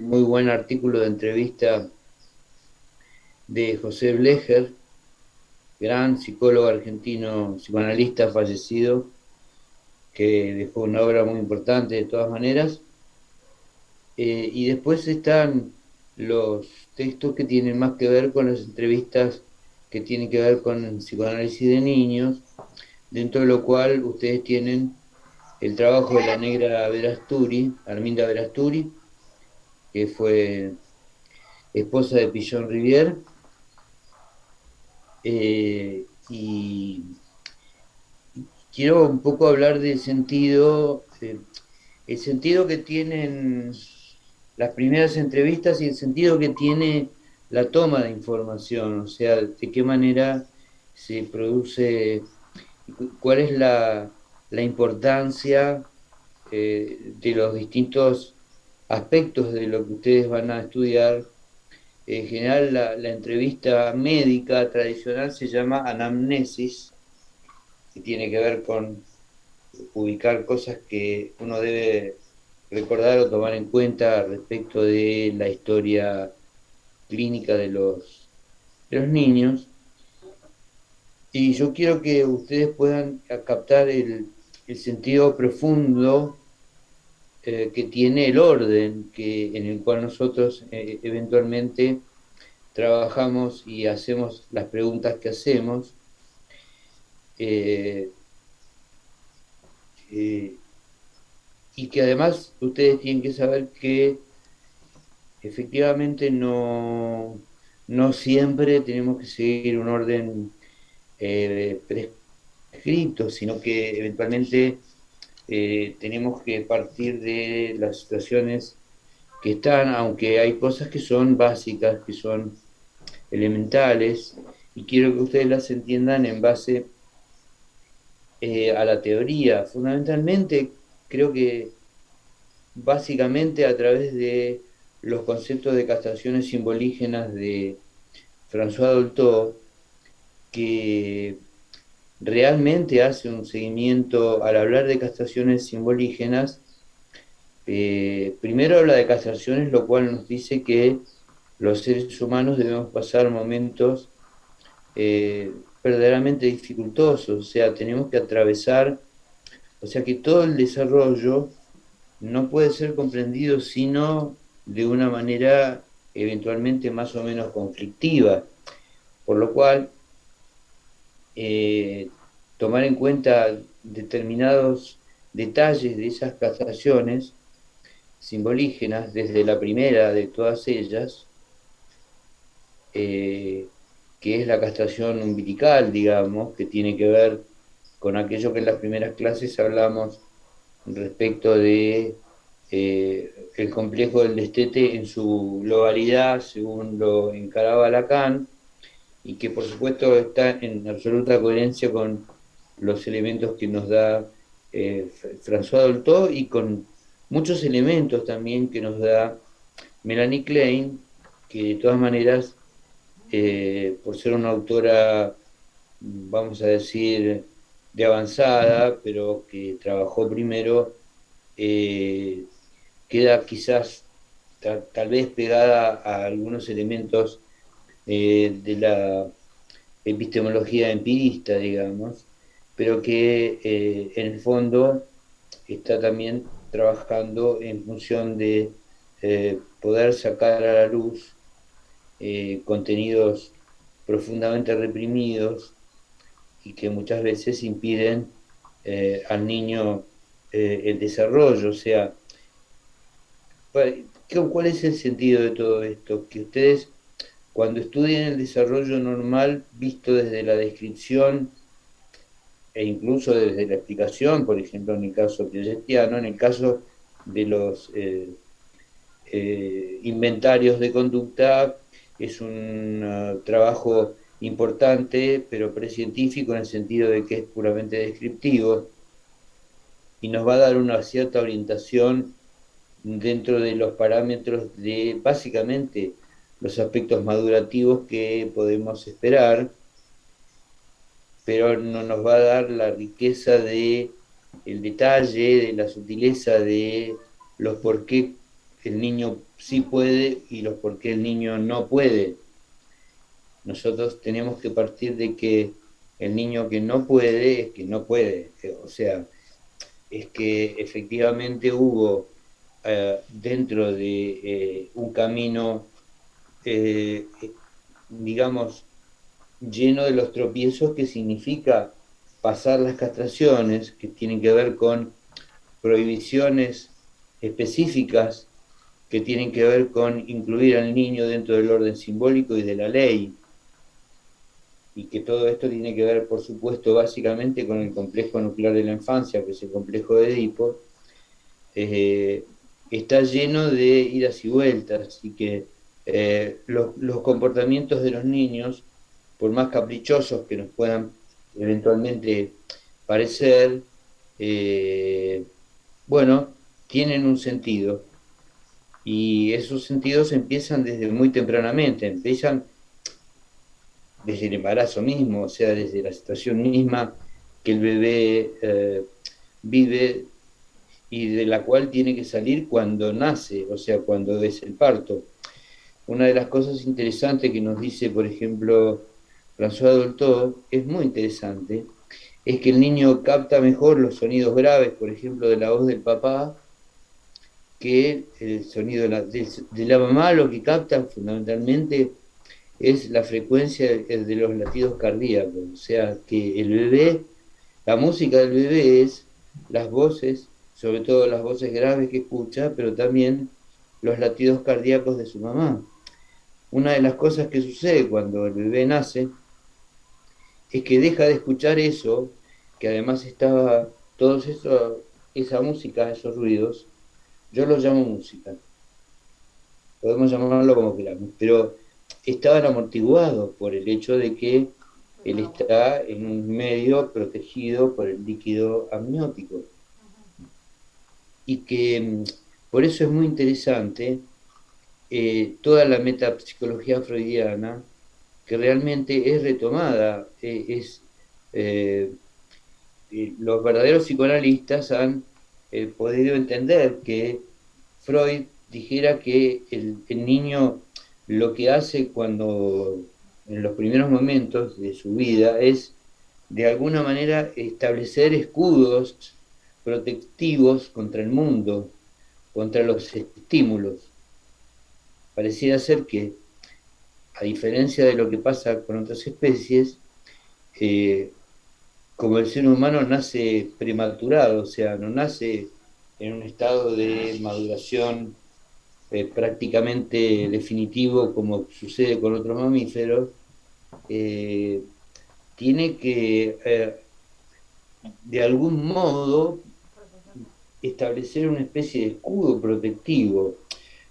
muy buen artículo de entrevista de José Blecher, gran psicólogo argentino, psicoanalista fallecido, que dejó una obra muy importante de todas maneras. Y después están los textos que tienen más que ver con las entrevistas que tienen que ver con el psicoanálisis de niños, dentro de lo cual ustedes tienen el trabajo de la negra Verasturi, Arminda Verasturi, que fue esposa de Pillon Rivière. Y quiero un poco hablar del sentido, el sentido que tienen las primeras entrevistas y el sentido que tiene la toma de información, o sea, de qué manera se produce, cuál es la importancia de los distintos aspectos de lo que ustedes van a estudiar. En general, la entrevista médica tradicional se llama anamnesis, que tiene que ver con ubicar cosas que uno debe recordar o tomar en cuenta respecto de la historia clínica de los niños. Y yo quiero que ustedes puedan captar el sentido profundo que tiene el orden en el cual nosotros eventualmente trabajamos y hacemos las preguntas que hacemos. eh, eh, y que además ustedes tienen que saber que efectivamente no siempre tenemos que seguir un orden prescrito, sino que eventualmente tenemos que partir de las situaciones que están, aunque hay cosas que son básicas, que son elementales, y quiero que ustedes las entiendan en base a la teoría. Fundamentalmente, creo que básicamente a través de los conceptos de castraciones simbolígenas de François Dolto, que realmente hace un seguimiento al hablar de castraciones simbolígenas. Primero habla de castraciones, lo cual nos dice que los seres humanos debemos pasar momentos verdaderamente dificultosos, o sea, tenemos que atravesar, o sea, que todo el desarrollo no puede ser comprendido sino de una manera eventualmente más o menos conflictiva, por lo cual eh, tomar en cuenta determinados detalles de esas castraciones simbolígenas, desde la primera de todas ellas, eh, que es la castración umbilical, digamos, que tiene que ver con aquello que en las primeras clases hablamos respecto de el complejo del destete en su globalidad, según lo encaraba Lacan, y que por supuesto está en absoluta coherencia con los elementos que nos da François Dolto y con muchos elementos también que nos da Melanie Klein, que de todas maneras, por ser una autora, vamos a decir, de avanzada, pero que trabajó primero, eh, queda quizás tal vez pegada a algunos elementos de la epistemología empirista, digamos, pero que en el fondo está también trabajando en función de poder sacar a la luz contenidos profundamente reprimidos y que muchas veces impiden al niño el desarrollo. O sea, ¿cuál es el sentido de todo esto? Que ustedes, cuando estudien el desarrollo normal, visto desde la descripción e incluso desde la explicación, por ejemplo, en el caso piagetiano, en el caso de los inventarios de conducta, es un trabajo importante, pero precientífico en el sentido de que es puramente descriptivo y nos va a dar una cierta orientación dentro de los parámetros de básicamente los aspectos madurativos que podemos esperar, pero no nos va a dar la riqueza de el detalle, de la sutileza de los por qué el niño sí puede y los por qué el niño no puede. Nosotros tenemos que partir de que el niño que no puede es que no puede. O sea, es que efectivamente hubo dentro de un camino, eh, digamos, lleno de los tropiezos que significa pasar las castraciones, que tienen que ver con prohibiciones específicas, que tienen que ver con incluir al niño dentro del orden simbólico y de la ley, y que todo esto tiene que ver, por supuesto, básicamente con el complejo nuclear de la infancia, que es el complejo de Edipo, eh, está lleno de idas y vueltas, y que los comportamientos de los niños, por más caprichosos que nos puedan eventualmente parecer, eh, bueno, tienen un sentido. Y esos sentidos empiezan desde muy tempranamente, empiezan desde el embarazo mismo, o sea, desde la situación misma que el bebé vive y de la cual tiene que salir cuando nace, o sea, cuando es el parto. Una de las cosas interesantes que nos dice, por ejemplo, François Dolto, es muy interesante, es que el niño capta mejor los sonidos graves, por ejemplo, de la voz del papá, que el sonido de la mamá. Lo que capta fundamentalmente es la frecuencia de los latidos cardíacos, o sea, que el bebé, la música del bebé es las voces, sobre todo las voces graves que escucha, pero también los latidos cardíacos de su mamá. Una de las cosas que sucede cuando el bebé nace es que deja de escuchar eso, que además estaba, todos eso, esa música, esos ruidos, yo los llamo música, podemos llamarlo como queramos, pero estaban amortiguados por el hecho de que él está en un medio protegido por el líquido amniótico. Y que por eso es muy interesante toda la metapsicología freudiana, que realmente es retomada, eh, los verdaderos psicoanalistas han podido entender que Freud dijera que el niño lo que hace cuando en los primeros momentos de su vida es de alguna manera establecer escudos protectivos contra el mundo, contra los estímulos. Pareciera ser que, a diferencia de lo que pasa con otras especies, eh, como el ser humano nace prematurado, o sea, no nace en un estado de maduración prácticamente definitivo como sucede con otros mamíferos, eh, tiene que de algún modo establecer una especie de escudo protectivo.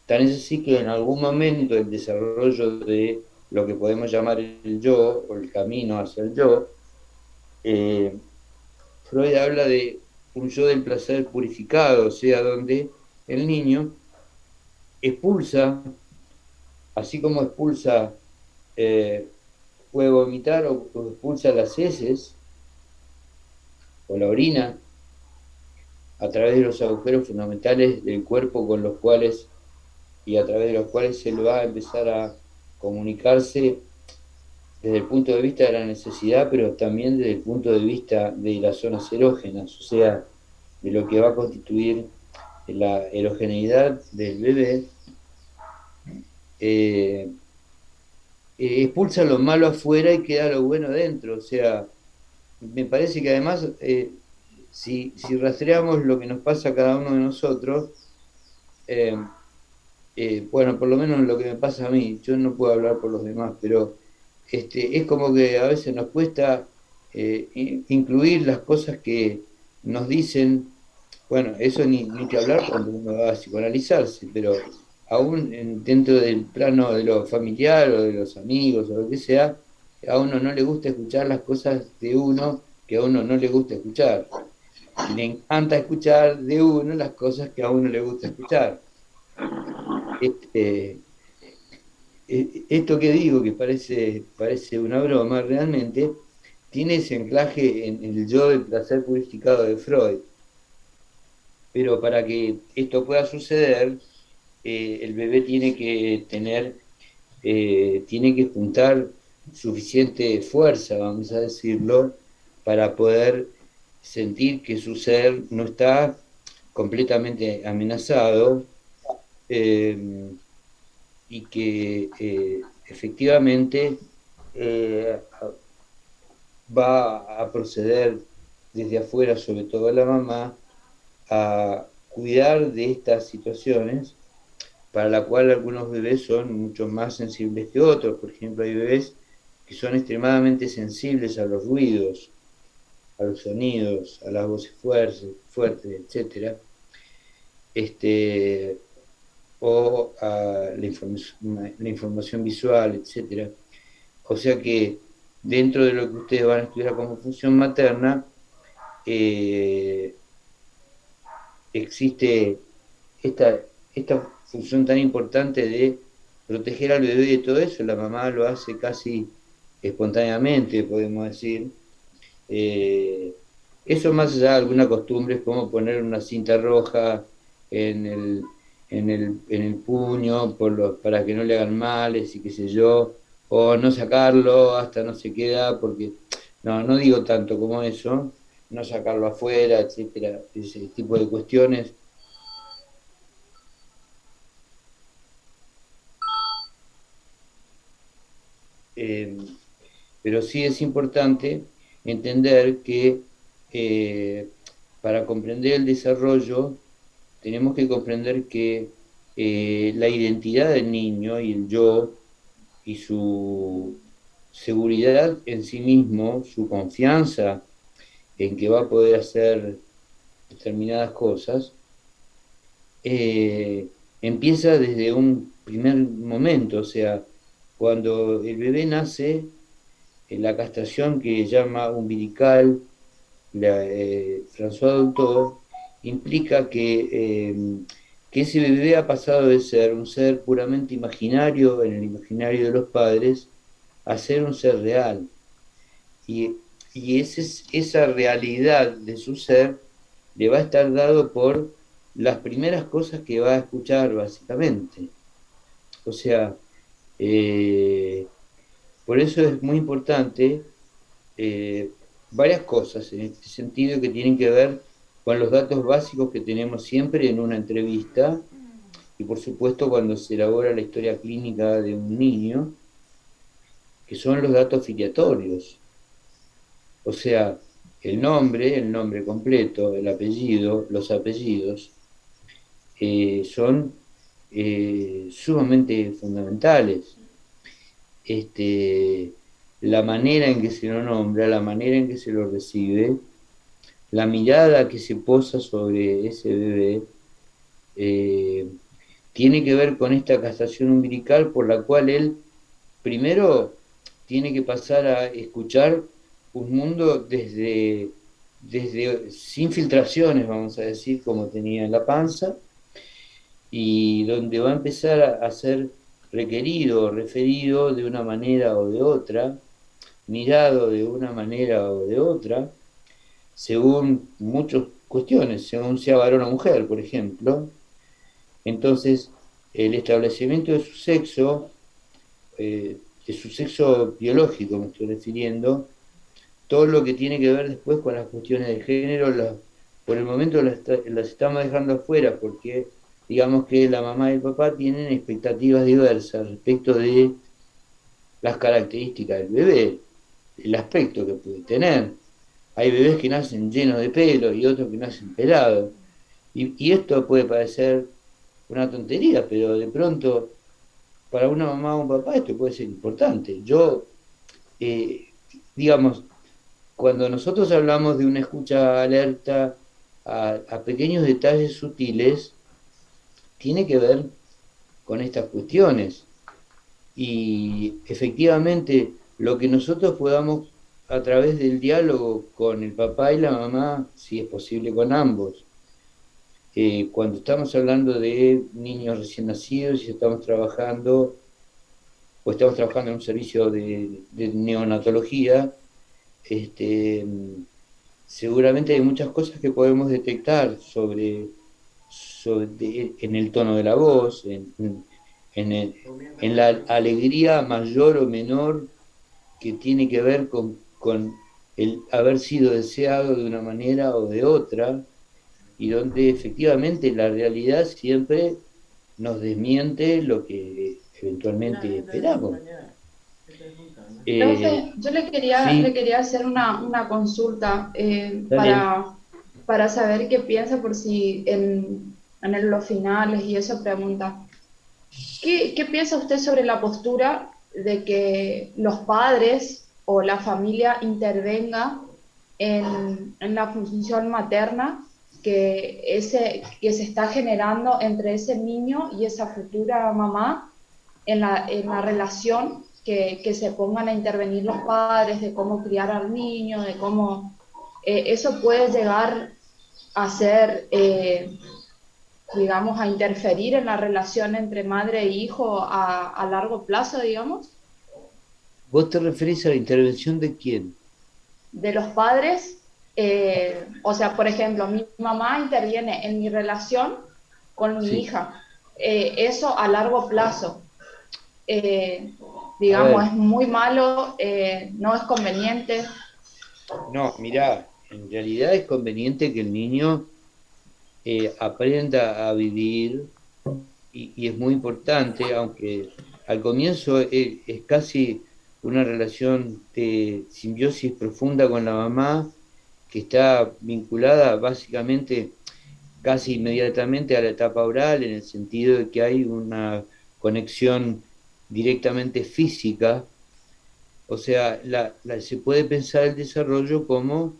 Tan es así que en algún momento el desarrollo de lo que podemos llamar el yo o el camino hacia el yo, eh, Freud habla de un yo del placer purificado, o sea, donde el niño expulsa, así como expulsa, puede vomitar o expulsa las heces o la orina a través de los agujeros fundamentales del cuerpo con los cuales y a través de los cuales se va a empezar a comunicarse desde el punto de vista de la necesidad, pero también desde el punto de vista de las zonas erógenas, o sea, de lo que va a constituir la erogeneidad del bebé. eh, Expulsa lo malo afuera y queda lo bueno dentro. O sea, me parece que además, si rastreamos lo que nos pasa a cada uno de nosotros, eh, bueno, por lo menos lo que me pasa a mí, yo no puedo hablar por los demás, pero es como que a veces nos cuesta incluir las cosas que nos dicen. Bueno, eso ni que hablar cuando uno va a psicoanalizarse, pero aún dentro del plano de lo familiar o de los amigos o lo que sea, a uno no le gusta escuchar las cosas de uno que a uno no le gusta escuchar. Y le encanta escuchar de uno las cosas que a uno le gusta escuchar. Este, Esto que digo, que parece una broma, realmente tiene ese anclaje en el yo del placer purificado de Freud. Pero para que esto pueda suceder, el bebé tiene que juntar suficiente fuerza, vamos a decirlo, para poder sentir que su ser no está completamente amenazado, eh, y que efectivamente eh, va a proceder desde afuera, sobre todo la mamá, a cuidar de estas situaciones para la cual algunos bebés son mucho más sensibles que otros. Por ejemplo, hay bebés que son extremadamente sensibles a los ruidos, a los sonidos, a las voces fuertes, etcétera, este, o a la información visual, etcétera. O sea que dentro de lo que ustedes van a estudiar como función materna, eh, existe esta función tan importante de proteger al bebé de todo eso. La mamá lo hace casi espontáneamente, podemos decir. Eh, Eso más allá de alguna costumbre, es como poner una cinta roja en el puño para que no le hagan males y qué sé yo, o no sacarlo hasta no se queda, porque no digo tanto como eso, no sacarlo afuera, etcétera, ese tipo de cuestiones. Eh, pero sí es importante entender que eh, para comprender el desarrollo tenemos que comprender que la identidad del niño y el yo y su seguridad en sí mismo, su confianza en que va a poder hacer determinadas cosas, empieza desde un primer momento. O sea, cuando el bebé nace, la castración que llama umbilical François Doutor, implica que ese bebé ha pasado de ser un ser puramente imaginario en el imaginario de los padres a ser un ser real. Y, esa realidad de su ser le va a estar dado por las primeras cosas que va a escuchar, básicamente. O sea, eh, por eso es muy importante eh, varias cosas en este sentido que tienen que ver con los datos básicos que tenemos siempre en una entrevista y por supuesto cuando se elabora la historia clínica de un niño, que son los datos filiatorios. O sea, el nombre completo, el apellido, los apellidos, son sumamente fundamentales. Este, la manera en que se lo nombra, la manera en que se lo recibe, la mirada que se posa sobre ese bebé, eh, tiene que ver con esta castración umbilical por la cual él primero tiene que pasar a escuchar un mundo desde sin filtraciones, vamos a decir, como tenía en la panza, y donde va a empezar a ser requerido, referido de una manera o de otra, mirado de una manera o de otra, según muchas cuestiones, según sea varón o mujer, por ejemplo. Entonces, el establecimiento de su sexo biológico, me estoy refiriendo, todo lo que tiene que ver después con las cuestiones de género, por el momento las estamos dejando afuera porque digamos que la mamá y el papá tienen expectativas diversas respecto de las características del bebé, el aspecto que puede tener. Hay bebés que nacen llenos de pelo y otros que nacen pelados. Y esto puede parecer una tontería, pero de pronto para una mamá o un papá esto puede ser importante. Eh, digamos, cuando nosotros hablamos de una escucha alerta a pequeños detalles sutiles, tiene que ver con estas cuestiones. Y efectivamente, lo que nosotros podamos a través del diálogo con el papá y la mamá, si es posible con ambos, cuando estamos hablando de niños recién nacidos y estamos trabajando, o estamos trabajando en un servicio de neonatología, seguramente hay muchas cosas que podemos detectar en el tono de la voz, en la alegría mayor o menor que tiene que ver con el haber sido deseado de una manera o de otra, y donde efectivamente la realidad siempre nos desmiente lo que eventualmente esperamos. Eh, Profe, yo le sí, quería hacer una consulta dale. para saber qué piensa por si los finales y esa pregunta. ¿Qué piensa usted sobre la postura de que los padres o la familia intervenga en la función materna que se está generando entre ese niño y esa futura mamá en la relación que se pongan a intervenir los padres de cómo criar al niño, de cómo eso puede llegar a ser, digamos, a interferir en la relación entre madre e hijo a largo plazo, digamos, ¿Vos te referís a la intervención de quién? de los padres. O sea, por ejemplo, mi mamá interviene en mi relación con mi Sí. hija. Eso a largo plazo. Eh, A digamos, ver, es muy malo, no es conveniente. no, mirá, en realidad es conveniente que el niño aprenda a vivir y es muy importante, aunque al comienzo es casi una relación de simbiosis profunda con la mamá que está vinculada básicamente casi inmediatamente a la etapa oral, en el sentido de que hay una conexión directamente física. O sea, se puede pensar el desarrollo como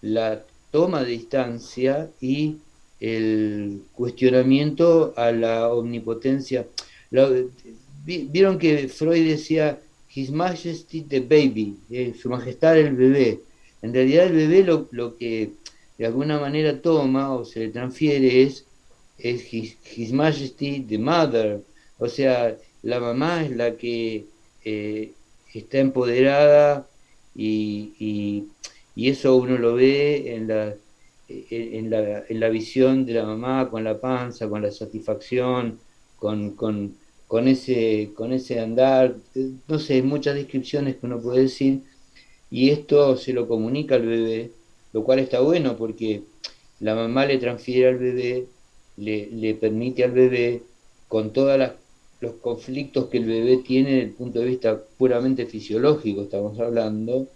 la toma de distancia y el cuestionamiento a la omnipotencia. La- Vieron que Freud decía His Majesty the Baby, Su Majestad el bebé. En realidad el bebé lo que de alguna manera toma o se le transfiere es His Majesty the Mother. O sea, la mamá es la que está empoderada y, y eso uno lo ve en la visión de la mamá con la panza, con la satisfacción, con, con, con ese andar, no sé, muchas descripciones que uno puede decir, y esto se lo comunica al bebé, lo cual está bueno porque la mamá le transfiere al bebé, le permite al bebé, con todos los conflictos que el bebé tiene desde el punto de vista puramente fisiológico, estamos hablando,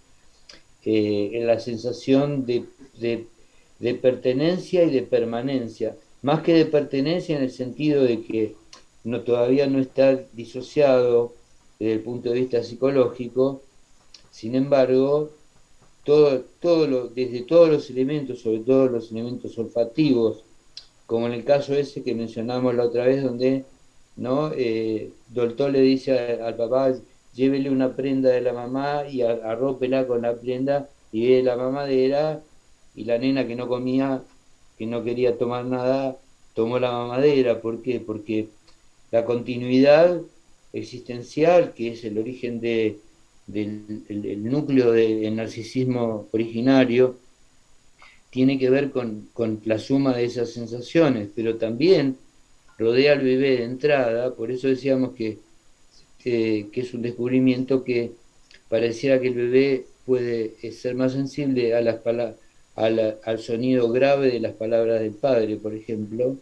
en la sensación de pertenencia y de permanencia, más que de pertenencia en el sentido de que no, todavía no está disociado desde el punto de vista psicológico. Sin embargo, desde todos los elementos, sobre todo los elementos olfativos, como en el caso ese que mencionamos la otra vez, donde ¿no? Doltor le dice al papá, llévele una prenda de la mamá y arrópela con la prenda, y ve la mamadera, y la nena que no comía, que no quería tomar nada, tomó la mamadera. ¿Por qué? Porque la continuidad existencial, que es el origen el núcleo del narcisismo originario, tiene que ver con la suma de esas sensaciones, pero también rodea al bebé de entrada. Por eso decíamos que es un descubrimiento que pareciera que el bebé puede ser más sensible a al sonido grave de las palabras del padre, por ejemplo.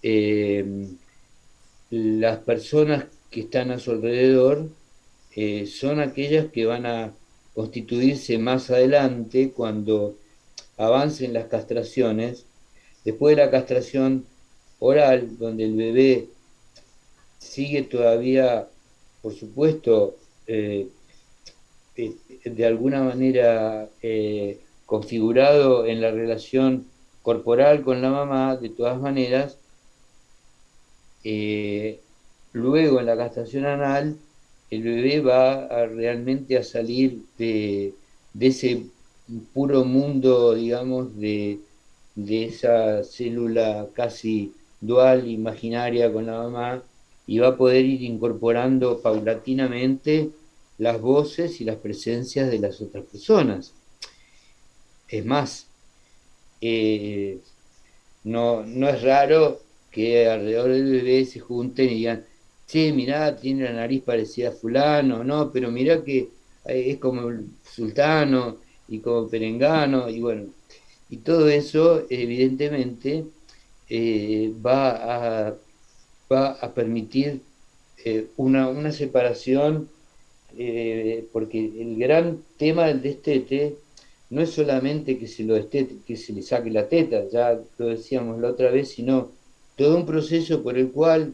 Eh, las personas que están a su alrededor son aquellas que van a constituirse más adelante cuando avancen las castraciones. Después de la castración oral, donde el bebé sigue todavía, por supuesto, eh, de alguna manera configurado en la relación corporal con la mamá. De todas maneras, eh, luego en la castración anal, el bebé va realmente a salir de ese puro mundo, digamos, de esa célula casi dual, imaginaria con la mamá, y va a poder ir incorporando paulatinamente las voces y las presencias de las otras personas. Es más, eh, no es raro que alrededor del bebé se junten y digan, che, mirá, tiene la nariz parecida a fulano, no, pero mirá que es como el sultano y como perengano, y bueno, y todo eso evidentemente eh, va a, va a permitir una separación, porque el gran tema del destete no es solamente que se lo destete, que se le saque la teta, ya lo decíamos la otra vez, sino todo un proceso por el cual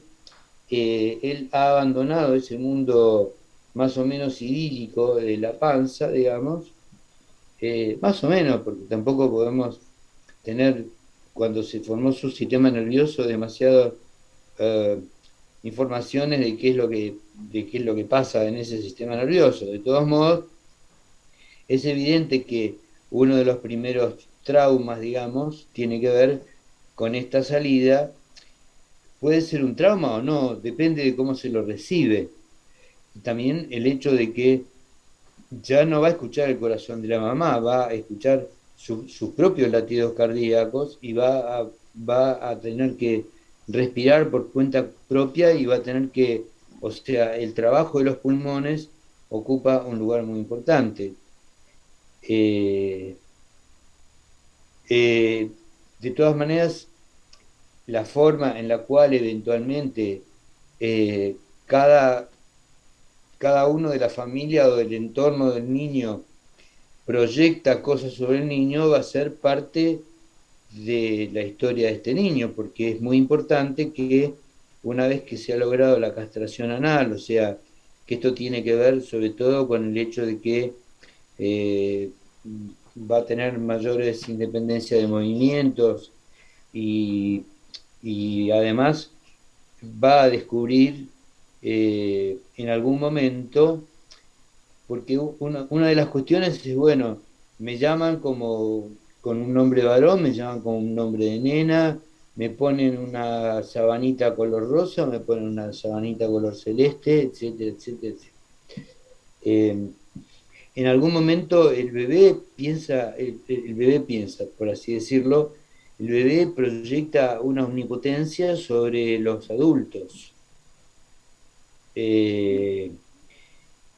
él ha abandonado ese mundo más o menos idílico de la panza, digamos, más o menos, porque tampoco podemos tener, cuando se formó su sistema nervioso, demasiadas informaciones de qué es lo que pasa en ese sistema nervioso. De todos modos, es evidente que uno de los primeros traumas, digamos, tiene que ver con esta salida. Puede ser un trauma o no, depende de cómo se lo recibe. Y también el hecho de que ya no va a escuchar el corazón de la mamá, va a escuchar sus propios latidos cardíacos y va a tener que respirar por cuenta propia y va a tener que, o sea, el trabajo de los pulmones ocupa un lugar muy importante. Eh, eh, de todas maneras, la forma en la cual eventualmente eh, cada, cada uno de la familia o del entorno del niño proyecta cosas sobre el niño va a ser parte de la historia de este niño, porque es muy importante que una vez que se ha logrado la castración anal, o sea, que esto tiene que ver sobre todo con el hecho de que eh, va a tener mayores independencia de movimientos y, y además va a descubrir en algún momento, porque una de las cuestiones es, bueno, me llaman como con un nombre varón, me llaman con un nombre de nena, me ponen una sabanita color rosa, me ponen una sabanita color celeste, etcétera, etcétera, etcétera. Eh, en algún momento el bebé piensa, por así decirlo, el bebé proyecta una omnipotencia sobre los adultos. Eh,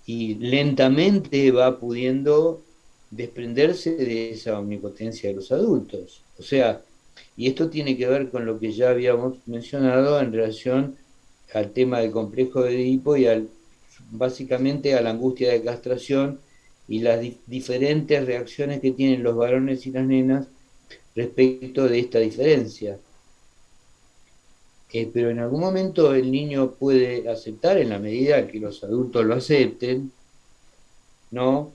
y lentamente va pudiendo desprenderse de esa omnipotencia de los adultos. O sea, y esto tiene que ver con lo que ya habíamos mencionado en relación al tema del complejo de Edipo y básicamente a la angustia de castración y las diferentes reacciones que tienen los varones y las nenas respecto de esta diferencia. Pero en algún momento el niño puede aceptar, en la medida que los adultos lo acepten, ¿no?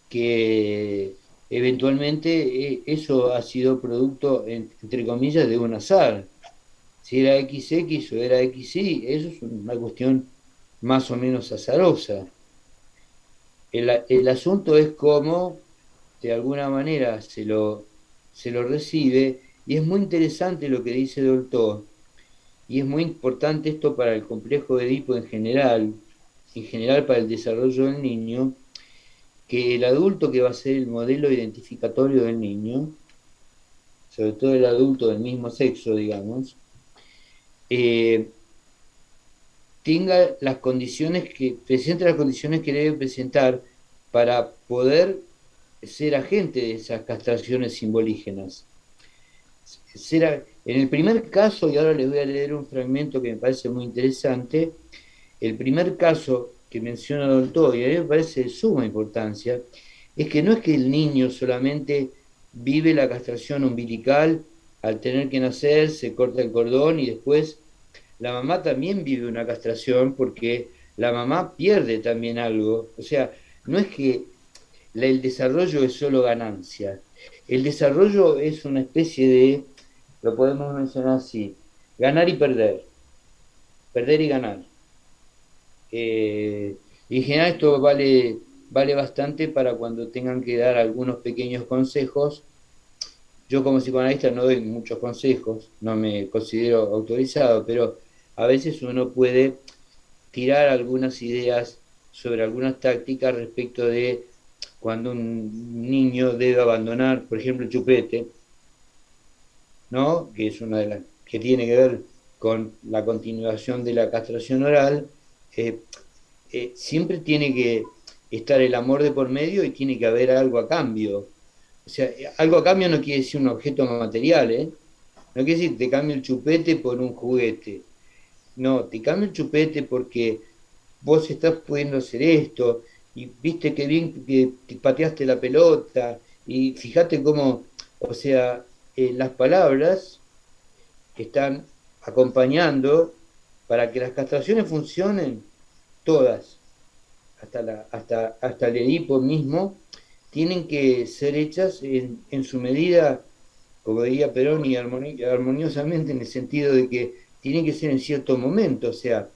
Que eventualmente eso ha sido producto, entre comillas, de un azar. Si era XX o era XY, eso es una cuestión más o menos azarosa. El asunto es cómo, de alguna manera, se lo recibe, y es muy interesante lo que dice Dolto, y es muy importante esto para el complejo de Edipo en general para el desarrollo del niño, que el adulto que va a ser el modelo identificatorio del niño, sobre todo el adulto del mismo sexo, digamos, eh, tenga las condiciones presente las condiciones que debe presentar para poder ser agente de esas castraciones simbolígenas. En el primer caso, y ahora les voy a leer un fragmento que me parece muy interesante, el primer caso que menciona Dolto, y a mí me parece de suma importancia, es que no es que el niño solamente vive la castración umbilical al tener que nacer, se corta el cordón y después la mamá también vive una castración porque la mamá pierde también algo. O sea, no es que el desarrollo es solo ganancia. El desarrollo es una especie de, lo podemos mencionar así, ganar y perder y ganar. Y en general esto vale bastante para cuando tengan que dar algunos pequeños consejos. Yo como psicoanalista no doy muchos consejos, no me considero autorizado, pero a veces uno puede tirar algunas ideas sobre algunas tácticas respecto de cuando un niño debe abandonar, por ejemplo, el chupete, ¿no? Que es una de las que tiene que ver con la continuación de la castración oral, eh, siempre tiene que estar el amor de por medio y tiene que haber algo a cambio. O sea, algo a cambio no quiere decir un objeto material, ¿eh? No quiere decir te cambio el chupete por un juguete. No, te cambio el chupete porque vos estás pudiendo hacer esto, y viste qué bien que te pateaste la pelota, y fíjate cómo, o sea, las palabras están acompañando para que las castraciones funcionen todas, hasta el Edipo mismo, tienen que ser hechas en su medida, como diría Perón, y armoniosamente, en el sentido de que tienen que ser en cierto momento. O sea,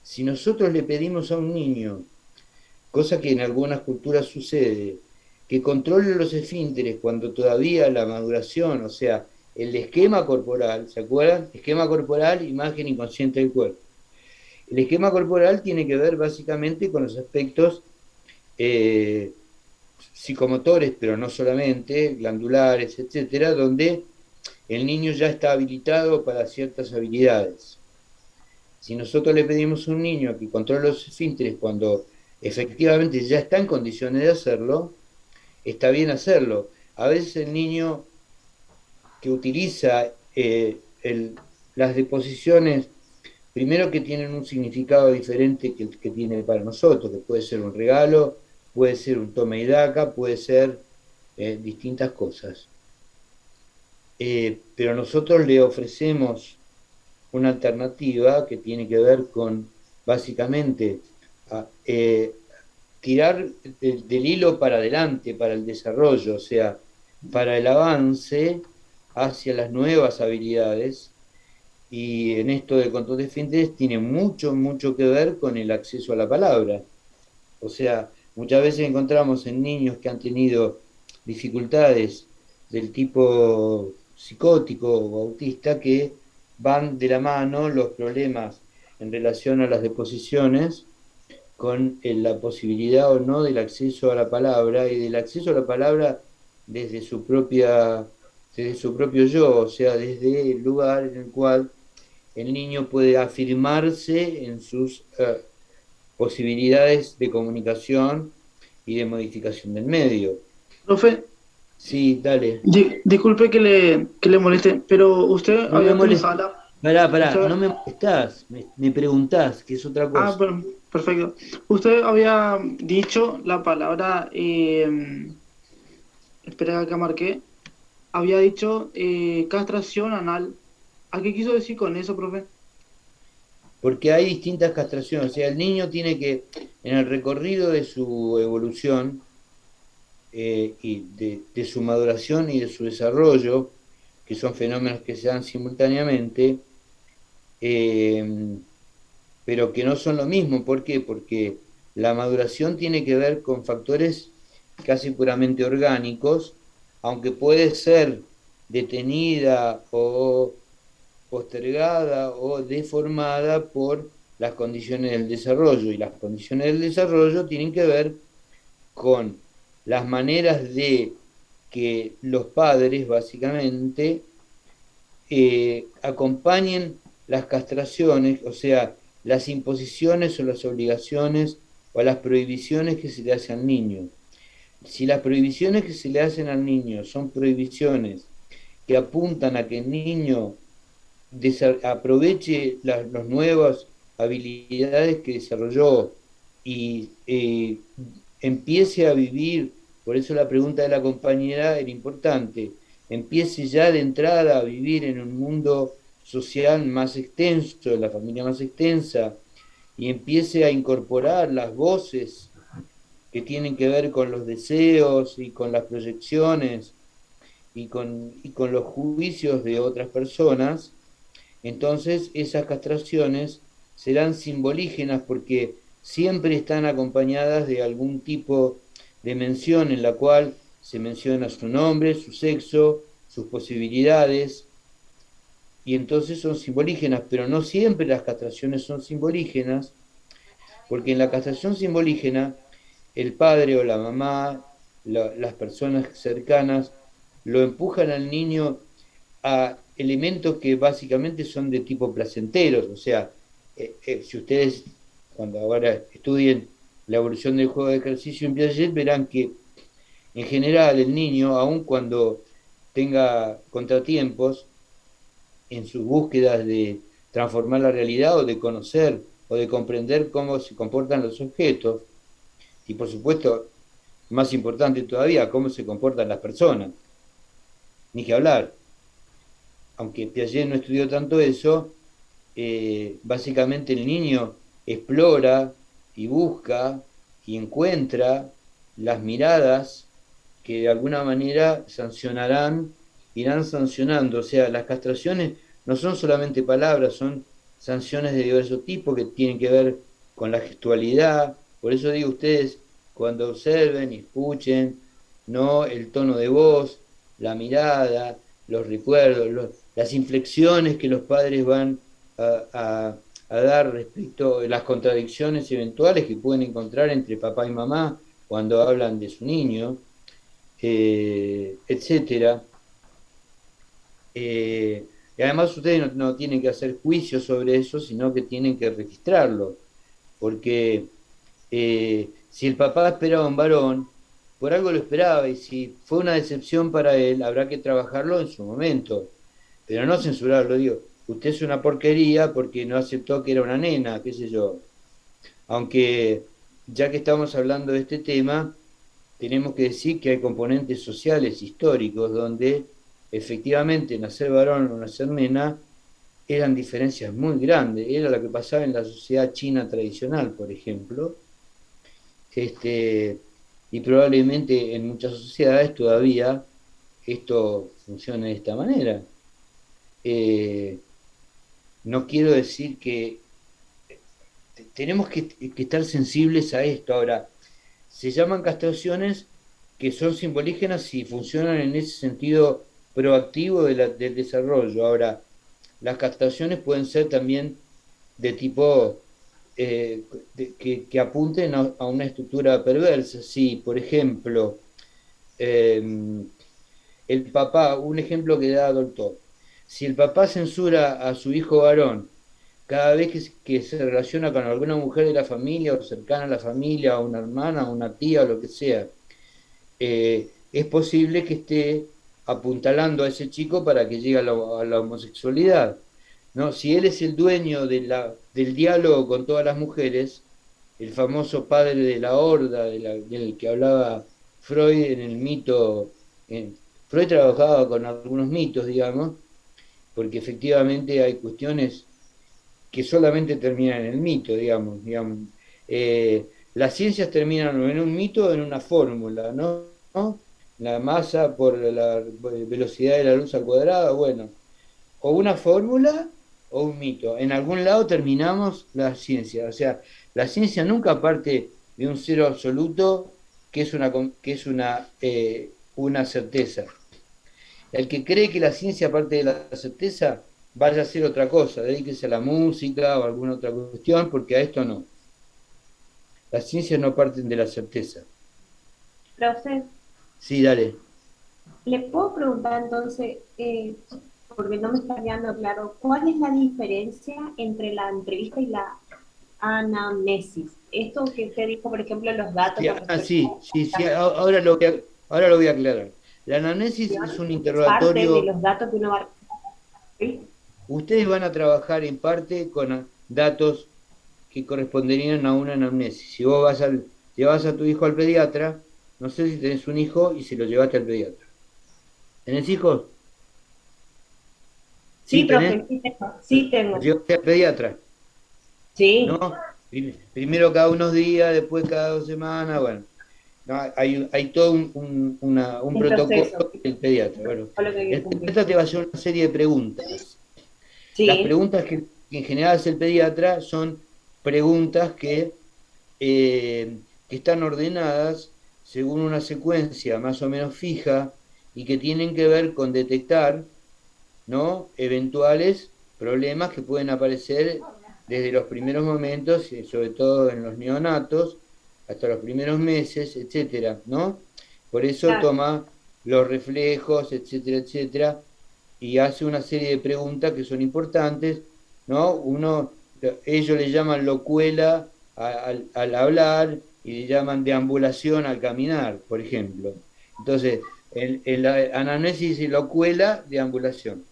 si nosotros le pedimos a un niño, cosa que en algunas culturas sucede, que controle los esfínteres cuando todavía la maduración, o sea, el esquema corporal, ¿se acuerdan? Esquema corporal, imagen inconsciente del cuerpo. El esquema corporal tiene que ver básicamente con los aspectos eh, psicomotores, pero no solamente, glandulares, etcétera, donde el niño ya está habilitado para ciertas habilidades. Si nosotros le pedimos a un niño que controle los esfínteres cuando efectivamente ya está en condiciones de hacerlo, está bien hacerlo. A veces el niño que utiliza las deposiciones, primero que tienen un significado diferente que el que tiene para nosotros, que puede ser un regalo, puede ser un toma y daca, puede ser distintas cosas. Pero nosotros le ofrecemos una alternativa que tiene que ver con básicamente tirar del hilo para adelante, para el desarrollo, o sea, para el avance hacia las nuevas habilidades. Y en esto del control de esfínteres tiene mucho, mucho que ver con el acceso a la palabra. O sea, muchas veces encontramos en niños que han tenido dificultades del tipo psicótico o autista que van de la mano los problemas en relación a las deposiciones con la posibilidad o no del acceso a la palabra y del acceso a la palabra desde desde su propio yo, o sea, desde el lugar en el cual el niño puede afirmarse en sus posibilidades de comunicación y de modificación del medio. Profe, Sí, dale. disculpe que le moleste, pero usted No me había molestes. utilizado Pará, usted, no me molestás, me preguntás, que es otra cosa. bueno, perfecto. Usted había dicho la palabra, espera que marqué, había dicho castración anal. ¿A qué quiso decir con eso, profe? Porque hay distintas castraciones, o sea, el niño tiene que, en el recorrido de su evolución y de su maduración y de su desarrollo, que son fenómenos que se dan simultáneamente, eh, pero que no son lo mismo. ¿Por qué? Porque la maduración tiene que ver con factores casi puramente orgánicos, aunque puede ser detenida o postergada o deformada por las condiciones del desarrollo. Y las condiciones del desarrollo tienen que ver con las maneras de que los padres, básicamente, acompañen las castraciones, o sea, las imposiciones o las obligaciones o las prohibiciones que se le hacen al niño. Si las prohibiciones que se le hacen al niño son prohibiciones que apuntan a que el niño aproveche las nuevas habilidades que desarrolló y empiece a vivir, por eso la pregunta de la compañera era importante, empiece ya de entrada a vivir en un mundo social más extenso, en la familia más extensa, y empiece a incorporar las voces que tienen que ver con los deseos y con las proyecciones y con los juicios de otras personas, entonces esas castraciones serán simbolígenas porque siempre están acompañadas de algún tipo de mención en la cual se menciona su nombre, su sexo, sus posibilidades, y entonces son simbolígenas, pero no siempre las castraciones son simbolígenas, porque en la castración simbolígena el padre o la mamá, las personas cercanas, lo empujan al niño a elementos que básicamente son de tipo placenteros, o sea, si ustedes cuando ahora estudien la evolución del juego de ejercicio en Piaget, verán que en general el niño, aun cuando tenga contratiempos en sus búsquedas de transformar la realidad o de conocer o de comprender cómo se comportan los objetos, y por supuesto, más importante todavía, cómo se comportan las personas, ni que hablar. Aunque Piaget no estudió tanto eso, básicamente el niño explora y busca y encuentra las miradas que de alguna manera sancionarán, irán sancionando. O sea, las castraciones no son solamente palabras, son sanciones de diverso tipo que tienen que ver con la gestualidad. Por eso digo, ustedes cuando observen y escuchen, no el tono de voz, la mirada, los recuerdos, las inflexiones que los padres van a dar respecto a las contradicciones eventuales que pueden encontrar entre papá y mamá cuando hablan de su niño, etcétera. Y además ustedes no tienen que hacer juicios sobre eso, sino que tienen que registrarlo, porque si el papá esperaba un varón, por algo lo esperaba, y si fue una decepción para él, habrá que trabajarlo en su momento, pero no censurarlo, digo, usted es una porquería porque no aceptó que era una nena, qué sé yo. Aunque ya que estamos hablando de este tema, tenemos que decir que hay componentes sociales históricos donde efectivamente nacer varón o nacer nena eran diferencias muy grandes. Era lo que pasaba en la sociedad china tradicional, por ejemplo, y probablemente en muchas sociedades todavía esto funciona de esta manera. Eh, no quiero decir que tenemos que estar sensibles a esto. Ahora, se llaman castraciones que son simbolígenas y funcionan en ese sentido proactivo del desarrollo. Ahora, las castraciones pueden ser también de tipo que apunten a una estructura perversa. Si, por ejemplo, eh, el papá, un ejemplo que da doctor, si el papá censura a su hijo varón cada vez que se relaciona con alguna mujer de la familia o cercana a la familia, o una hermana, o una tía, o lo que sea, es posible que esté apuntalando a ese chico para que llegue a la homosexualidad. ¿No? Si él es el dueño del diálogo con todas las mujeres, el famoso padre de la horda del que hablaba Freud en el mito, Freud trabajaba con algunos mitos, digamos, porque efectivamente hay cuestiones que solamente terminan en el mito, digamos. Las ciencias terminan en un mito o en una fórmula, ¿no? La masa por la velocidad de la luz al cuadrado, bueno, o una fórmula o un mito. En algún lado terminamos la ciencia, o sea, la ciencia nunca parte de un cero absoluto que es una certeza. El que cree que la ciencia parte de la certeza, vaya a hacer otra cosa, dedíquese a la música o a alguna otra cuestión, porque a esto no. Las ciencias no parten de la certeza. Profe, Sí, dale. ¿le puedo preguntar entonces, porque no me está quedando claro, cuál es la diferencia entre la entrevista y la anamnesis? Esto que usted dijo, por ejemplo, los datos Sí, con sí, respecto sí, a sí, la ahora lo voy a aclarar. La anamnesis es situación, un es parte de interrogatorio. los datos que uno va a recibir. Ustedes van a trabajar en parte con datos que corresponderían a una anamnesis. Si vos llevas a tu hijo al pediatra, no sé si tenés un hijo y si lo llevaste al pediatra. ¿Tenés hijos? Sí, ¿Sí tenés? profe, sí tengo. Sí, ¿Lo tengo. llevaste al pediatra? ¿No? Sí, Primero cada unos días, después cada 2 semanas, bueno. No, hay todo un un protocolo proceso, del pediatra. Bueno, con lo que hay que el cumplir. pediatra te va a hacer una serie de preguntas. Las Sí, preguntas que en general hace el pediatra son preguntas que están ordenadas según una secuencia más o menos fija y que tienen que ver con detectar, ¿no?, eventuales problemas que pueden aparecer desde los primeros momentos, sobre todo en los neonatos, hasta los primeros meses, etcétera, ¿no? Por eso claro. toma los reflejos, etcétera, etcétera, y hace una serie de preguntas que son importantes, ¿no? Ellos le llaman locuela al hablar y le llaman deambulación al caminar, por ejemplo. Entonces, en la anamnesis dice locuela, deambulación.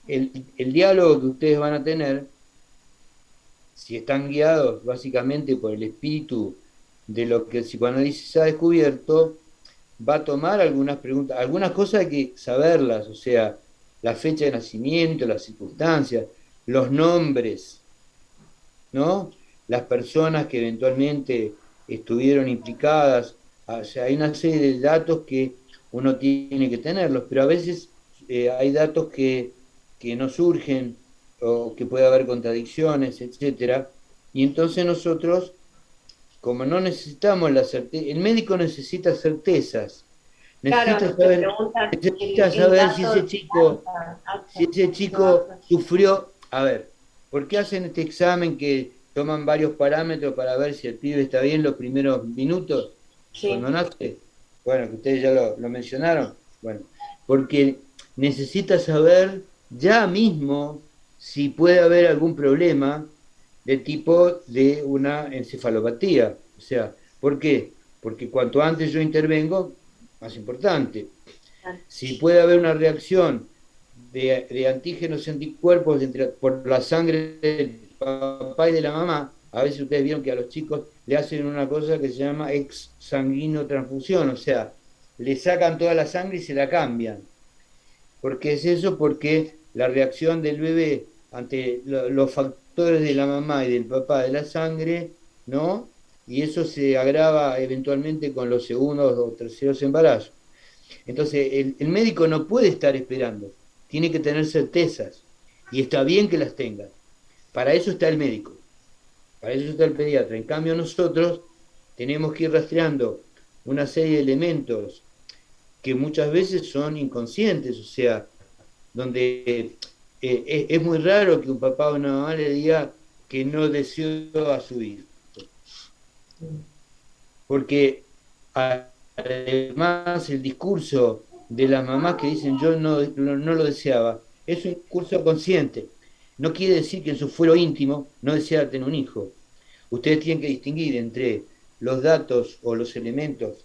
El diálogo que ustedes van a tener, si están guiados básicamente por el espíritu de lo que el psicoanálisis ha descubierto, va a tomar algunas preguntas, algunas cosas hay que saberlas, o sea, la fecha de nacimiento, las circunstancias, los nombres, ¿no? Las personas que eventualmente estuvieron implicadas, o sea, hay una serie de datos que uno tiene que tenerlos, pero a veces hay datos que no surgen o que puede haber contradicciones, etcétera, y entonces nosotros, como no necesitamos la certeza, el médico necesita certezas, Claro, necesita te saber, preguntan necesita el saber si dato ese de chico, si acta, ese chico sufrió, a ver, ¿por qué hacen este examen que toman varios parámetros para ver si el pibe está bien los primeros minutos sí, cuando nace? Bueno, que ustedes ya lo mencionaron. Bueno, porque necesita saber ya mismo si puede haber algún problema de tipo de una encefalopatía. O sea, ¿por qué? Porque cuanto antes yo intervengo, más importante. Si puede haber una reacción de antígenos y anticuerpos por la sangre del papá y de la mamá, a veces ustedes vieron que a los chicos le hacen una cosa que se llama exsanguinotransfusión, o sea, le sacan toda la sangre y se la cambian. ¿Por qué es eso? Porque la reacción del bebé ante los factores de la mamá y del papá de la sangre, ¿no? Y eso se agrava eventualmente con los segundos o terceros embarazos. Entonces, el médico no puede estar esperando, tiene que tener certezas y está bien que las tenga. Para eso está el médico, para eso está el pediatra. En cambio, nosotros tenemos que ir rastreando una serie de elementos que muchas veces son inconscientes, o sea, donde es muy raro que un papá o una mamá le diga que no deseó a su hijo, porque además el discurso de las mamás que dicen yo no lo deseaba, es un discurso consciente. No quiere decir que en su fuero íntimo no deseara tener un hijo. Ustedes tienen que distinguir entre los datos o los elementos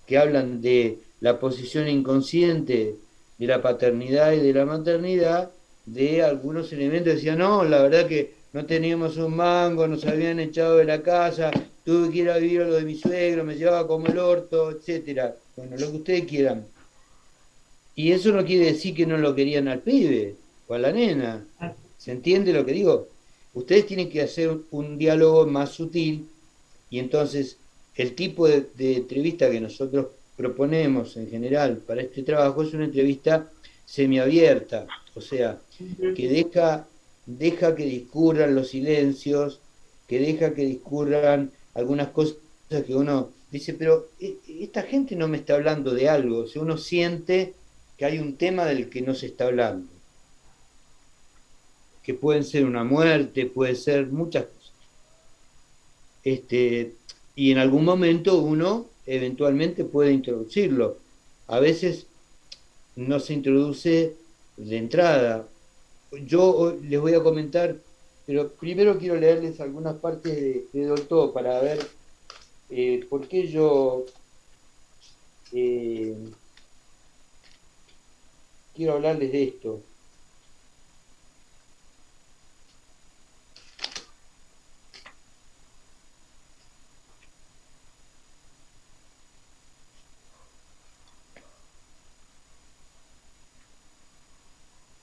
que hablan de la posición inconsciente de la paternidad y de la maternidad, de algunos elementos que decían, no, la verdad que no teníamos un mango, nos habían echado de la casa, tuve que ir a vivir a lo de mi suegro, me llevaba como el orto, etcétera. Bueno, lo que ustedes quieran. Y eso no quiere decir que no lo querían al pibe o a la nena. ¿Se entiende lo que digo? Ustedes tienen que hacer un diálogo más sutil y entonces el tipo de entrevista que nosotros proponemos en general para este trabajo es una entrevista semiabierta, o sea, que deja que discurran los silencios, que deja que discurran algunas cosas que uno dice, pero esta gente no me está hablando de algo, o sea, uno siente que hay un tema del que no se está hablando, que pueden ser una muerte, puede ser muchas cosas. Y en algún momento uno eventualmente puede introducirlo. A veces no se introduce de entrada. Yo les voy a comentar, pero primero quiero leerles algunas partes de Dolto para ver por qué yo eh, quiero hablarles de esto.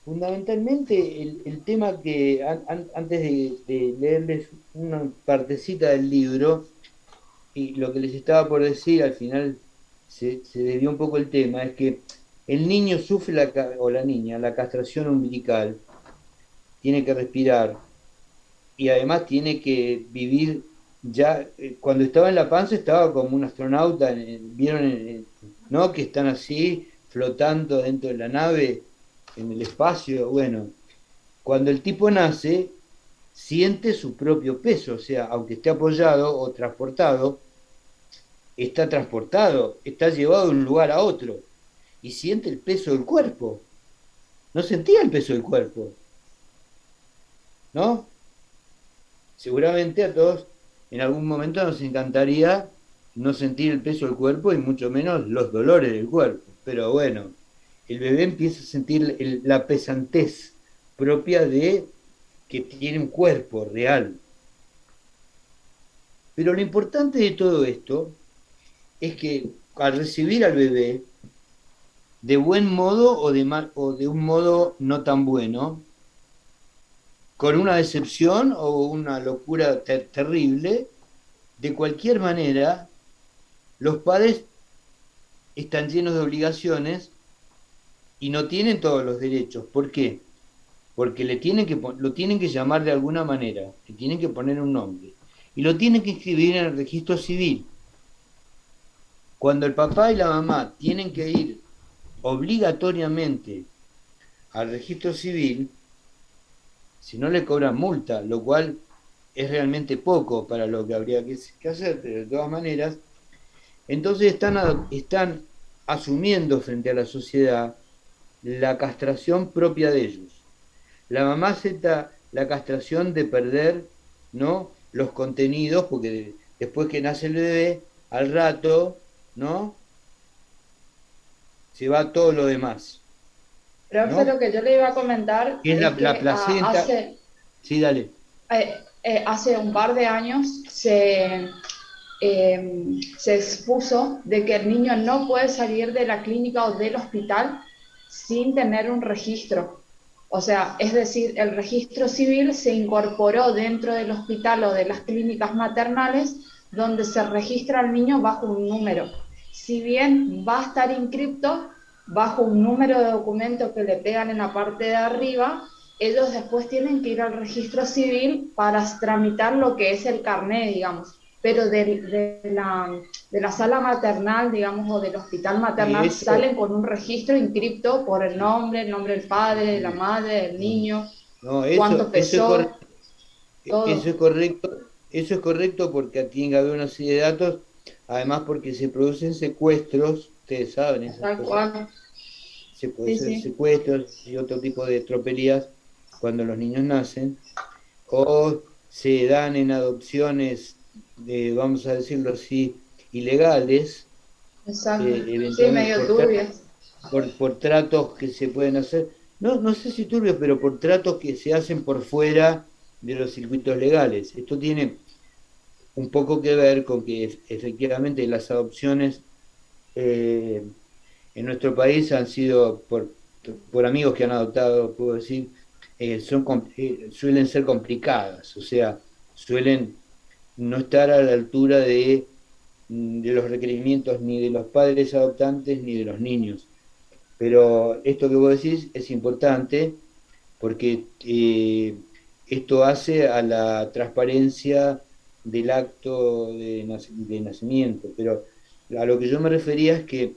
Fundamentalmente el tema que antes de leerles una partecita del libro y lo que les estaba por decir, al final se desvió un poco el tema, es que el niño sufre o la niña la castración umbilical, tiene que respirar y además tiene que vivir ya, cuando estaba en la panza estaba como un astronauta, vieron, ¿no? Que están así flotando dentro de la nave en el espacio. Bueno, cuando el tipo nace, siente su propio peso, o sea, aunque esté apoyado o transportado, está llevado de un lugar a otro y siente el peso del cuerpo. no sentía el peso del cuerpo, ¿no? Seguramente a todos en algún momento nos encantaría no sentir el peso del cuerpo y mucho menos los dolores del cuerpo. Pero bueno, el bebé empieza a sentir la pesantez propia de que tiene un cuerpo real. Pero lo importante de todo esto es que al recibir al bebé, de buen modo o de un modo no tan bueno, con una decepción o una locura terrible, de cualquier manera, los padres están llenos de obligaciones y no tienen todos los derechos. ¿Por qué? Porque lo tienen que llamar de alguna manera, le tienen que poner un nombre y lo tienen que inscribir en el registro civil. Cuando el papá y la mamá tienen que ir obligatoriamente al registro civil, si no le cobran multa, lo cual es realmente poco para lo que habría que hacer, pero de todas maneras, entonces están asumiendo frente a la sociedad la castración propia de ellos. La mamá acepta la castración de perder, ¿no?, los contenidos, porque después que nace el bebé, al rato, ¿no?, se va todo lo demás, Profe, ¿no? lo que yo le iba a comentar Que es es la que placenta. Sí, dale. hace un par de años se expuso de que el niño no puede salir de la clínica o del hospital sin tener un registro. O sea, es decir, el registro civil se incorporó dentro del hospital o de las clínicas maternales donde se registra al niño bajo un número. Si bien va a estar inscripto bajo un número de documento que le pegan en la parte de arriba, ellos después tienen que ir al registro civil para tramitar lo que es el carné, digamos. Pero de la sala maternal, digamos, o del hospital Y maternal, eso, salen con un registro inscripto por el nombre del padre, de la madre, del niño, no, cuánto eso es pesó, eso es todo. correcto, eso es correcto porque tiene que haber una serie de datos, además porque se producen secuestros, ustedes saben esas Tal cosas, cual. se Sí, producen sí. secuestros y otro tipo de tropelías cuando los niños nacen, o se dan en adopciones, vamos a decirlo así, ilegales, Exacto. Sí, eventualmente medio turbias. por tratos que se pueden hacer, no sé si turbios, pero por tratos que se hacen por fuera de los circuitos legales. Esto tiene un poco que ver con que efectivamente las adopciones eh, en nuestro país han sido por amigos que han adoptado, puedo decir, suelen ser complicadas, o sea, suelen no estar a la altura de los requerimientos ni de los padres adoptantes ni de los niños. Pero esto que vos decís es importante porque esto hace a la transparencia del acto de nacimiento. Pero a lo que yo me refería es que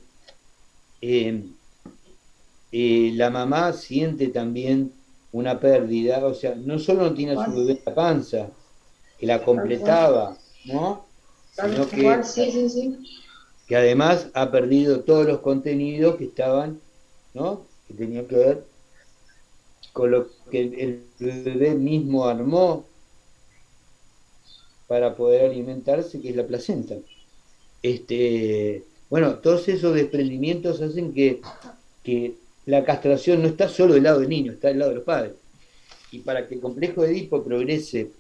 eh, la mamá siente también una pérdida, o sea, no solo no tiene a su Tal bebé en la panza, que la cual. completaba, ¿no? Tal Sino cual, sí, sí, sí. que además ha perdido todos los contenidos que estaban, ¿no?, que tenían que ver con lo que el bebé mismo armó para poder alimentarse, que es la placenta. Bueno, todos esos desprendimientos hacen que la castración no está solo del lado del niño, está del lado de los padres. Y para que el complejo de Edipo progrese,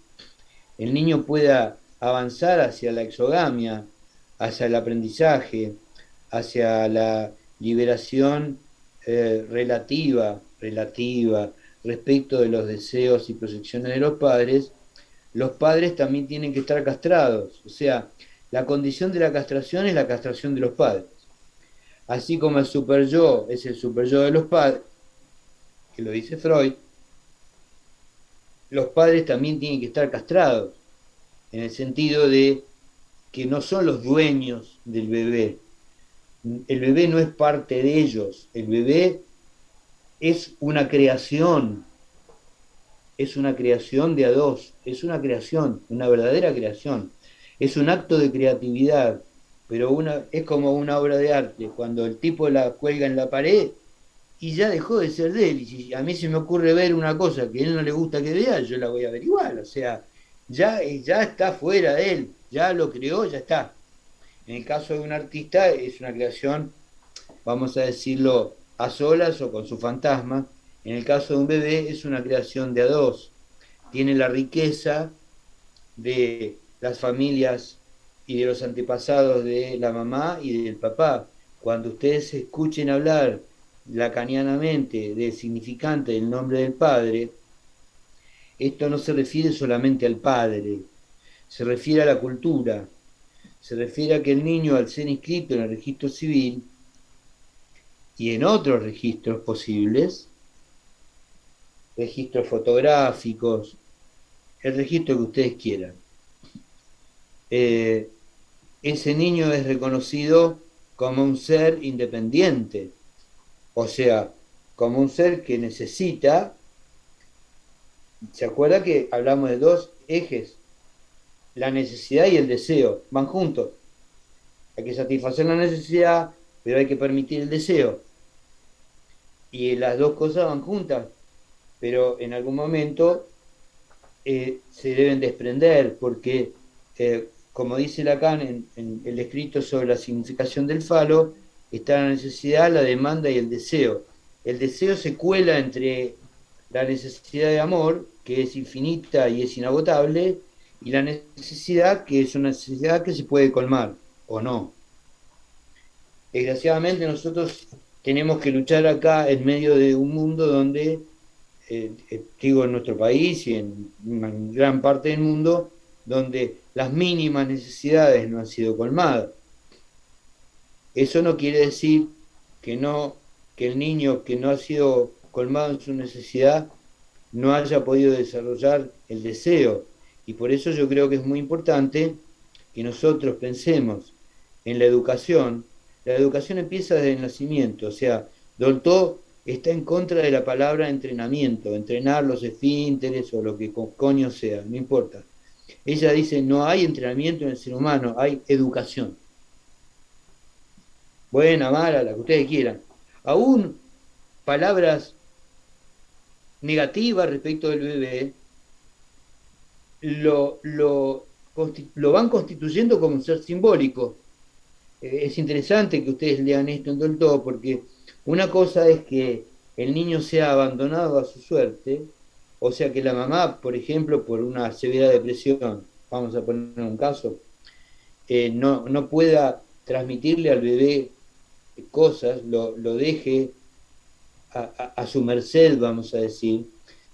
el niño pueda avanzar hacia la exogamia, hacia el aprendizaje, hacia la liberación relativa respecto de los deseos y proyecciones de los padres también tienen que estar castrados. O sea, la condición de la castración es la castración de los padres. Así como el super yo es el super yo de los padres, que lo dice Freud, los padres también tienen que estar castrados, en el sentido de que no son los dueños del bebé. El bebé no es parte de ellos, el bebé es una creación de a dos, es una creación, una verdadera creación, es un acto de creatividad, pero es como una obra de arte, cuando el tipo la cuelga en la pared, y ya dejó de ser de él. Y si a mí se me ocurre ver una cosa que a él no le gusta que vea, yo la voy a averiguar. O sea, ya está fuera de él, ya lo creó, ya está. En el caso de un artista es una creación, vamos a decirlo, a solas o con su fantasma. En el caso de un bebé es una creación de a dos. Tiene la riqueza de las familias y de los antepasados de la mamá y del papá. Cuando ustedes escuchen hablar lacanianamente del significante del nombre del padre, esto no se refiere solamente al padre, se refiere a la cultura, se refiere a que el niño, al ser inscrito en el registro civil y en otros registros posibles, registros fotográficos, el registro que ustedes quieran, eh, ese niño es reconocido como un ser independiente, o sea, como un ser que necesita. ¿Se acuerda que hablamos de dos ejes? La necesidad y el deseo van juntos. Hay que satisfacer la necesidad, pero hay que permitir el deseo. Y las dos cosas van juntas, pero en algún momento se deben desprender, porque, como dice Lacan en el escrito sobre la significación del falo, está la necesidad, la demanda y el deseo. El deseo se cuela entre la necesidad de amor, que es infinita y es inagotable, y la necesidad, que es una necesidad que se puede colmar, o no. Desgraciadamente nosotros tenemos que luchar acá en medio de un mundo donde, digo en nuestro país y en gran parte del mundo, donde las mínimas necesidades no han sido colmadas. Eso no quiere decir que no, que el niño que no ha sido colmado en su necesidad no haya podido desarrollar el deseo. Y por eso yo creo que es muy importante que nosotros pensemos en la educación. La educación empieza desde el nacimiento, o sea, Dolto está en contra de la palabra entrenamiento, entrenar los esfínteres o lo que coño sea, no importa. Ella dice, no hay entrenamiento en el ser humano, hay educación. Buena, mala, la que ustedes quieran. Aún palabras negativas respecto del bebé lo van constituyendo como un ser simbólico. Es interesante que ustedes lean esto en Dolto, porque una cosa es que el niño sea abandonado a su suerte, o sea que la mamá, por ejemplo, por una severa depresión, vamos a poner un caso, no pueda transmitirle al bebé cosas, lo deje a su merced, vamos a decir,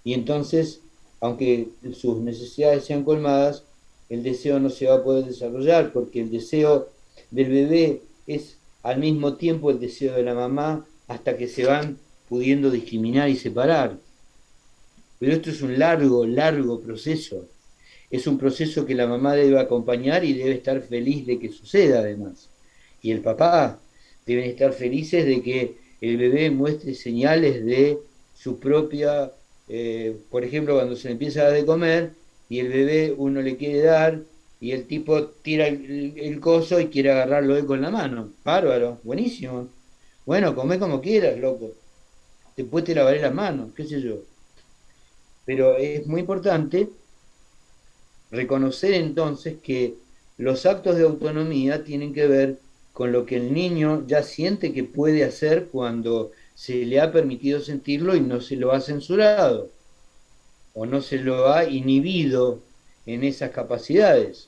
y entonces, aunque sus necesidades sean colmadas, el deseo no se va a poder desarrollar, porque el deseo del bebé es al mismo tiempo el deseo de la mamá, hasta que se van pudiendo discriminar y separar. Pero esto es un largo, largo proceso. Es un proceso que la mamá debe acompañar y debe estar feliz de que suceda además. Y el papá deben estar felices de que el bebé muestre señales de su propia, por ejemplo, cuando se le empieza a dar de comer y el bebé uno le quiere dar y el tipo tira el coso y quiere agarrarlo él con la mano. Bárbaro, buenísimo. Bueno, come como quieras, loco. Después te lavaré las manos, qué sé yo. Pero es muy importante reconocer entonces que los actos de autonomía tienen que ver con lo que el niño ya siente que puede hacer cuando se le ha permitido sentirlo y no se lo ha censurado o no se lo ha inhibido en esas capacidades.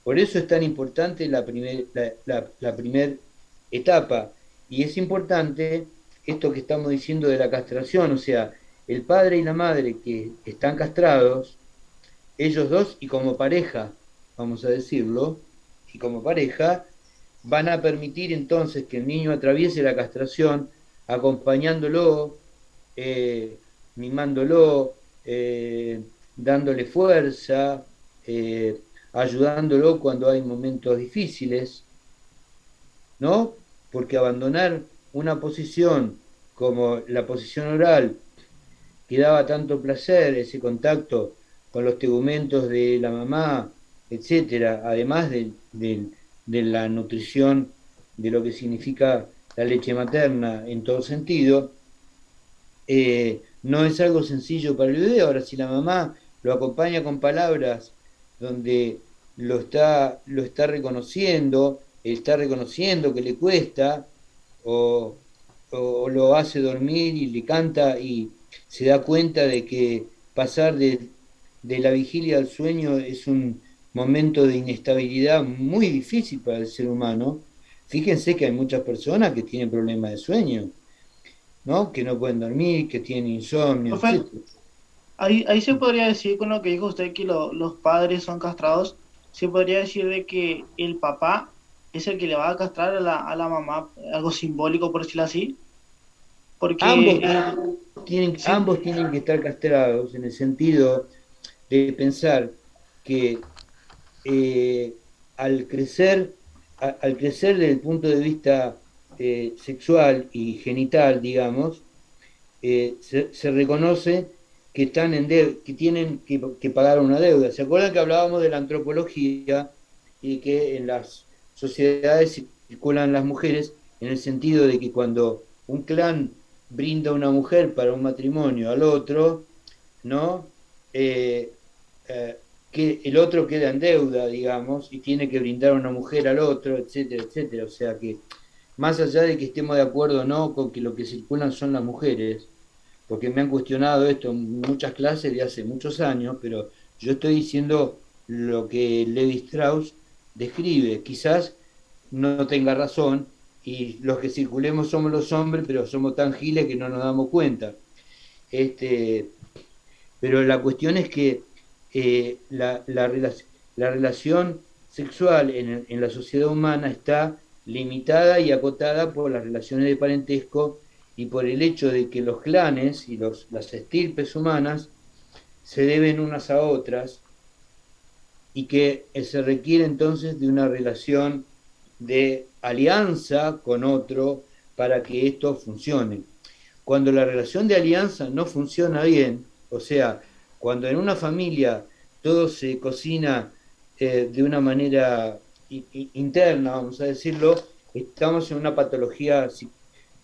Por eso es tan importante la primera etapa, y es importante esto que estamos diciendo de la castración, o sea, el padre y la madre que están castrados, ellos dos y como pareja, vamos a decirlo, y como pareja, van a permitir entonces que el niño atraviese la castración acompañándolo, mimándolo, dándole fuerza, ayudándolo cuando hay momentos difíciles, ¿no? Porque abandonar una posición como la posición oral, que daba tanto placer, ese contacto con los tegumentos de la mamá, etcétera, además de la nutrición de lo que significa la leche materna en todo sentido, no es algo sencillo para el bebé. Ahora, si la mamá lo acompaña con palabras donde lo está reconociendo que le cuesta, o, o lo hace dormir y le canta y se da cuenta de que pasar de la vigilia al sueño es un momento de inestabilidad muy difícil para el ser humano. Fíjense que hay muchas personas que tienen problemas de sueño, ¿no? Que no pueden dormir, que tienen insomnio, Profe, etcétera. ahí se podría decir con lo que dijo usted que los padres son castrados, se podría decir de que el papá es el que le va a castrar a a la mamá, algo simbólico por decirlo así, porque Ambos sí, ambos tienen que estar castrados en el sentido de pensar que eh, al crecer, al crecer desde el punto de vista sexual y genital, digamos, se reconoce que están que tienen que pagar una deuda. ¿Se acuerdan que hablábamos de la antropología y que en las sociedades circulan las mujeres en el sentido de que cuando un clan brinda una mujer para un matrimonio al otro, ¿no? Eh, eh, que el otro queda en deuda, digamos, y tiene que brindar una mujer al otro, etcétera, etcétera. O sea que más allá de que estemos de acuerdo o no con que lo que circulan son las mujeres, porque me han cuestionado esto en muchas clases de hace muchos años, pero yo estoy diciendo lo que Levi Strauss describe. Quizás no tenga razón y los que circulemos somos los hombres, pero somos tan giles que no nos damos cuenta. Este, pero la cuestión es que la relación sexual en la sociedad humana está limitada y acotada por las relaciones de parentesco y por el hecho de que los clanes y las estirpes humanas se deben unas a otras y que se requiere entonces de una relación de alianza con otro para que esto funcione. Cuando la relación de alianza no funciona bien, o sea, cuando en una familia todo se cocina de una manera interna, vamos a decirlo, estamos en una patología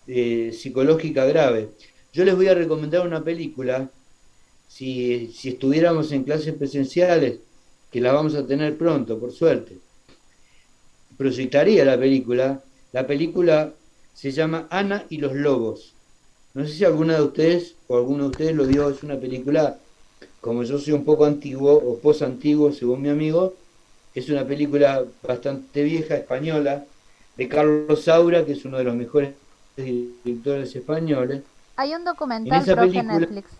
psicológica grave. Yo les voy a recomendar una película, si estuviéramos en clases presenciales, que la vamos a tener pronto, por suerte, proyectaría la película. La película se llama Ana y los lobos. No sé si alguna de ustedes o alguno de ustedes lo vio. Es una película, como yo soy un poco antiguo o post-antiguo, según mi amigo, es una película bastante vieja, española, de Carlos Saura, que es uno de los mejores directores españoles. Hay un En documental, esa profe, en película, Netflix.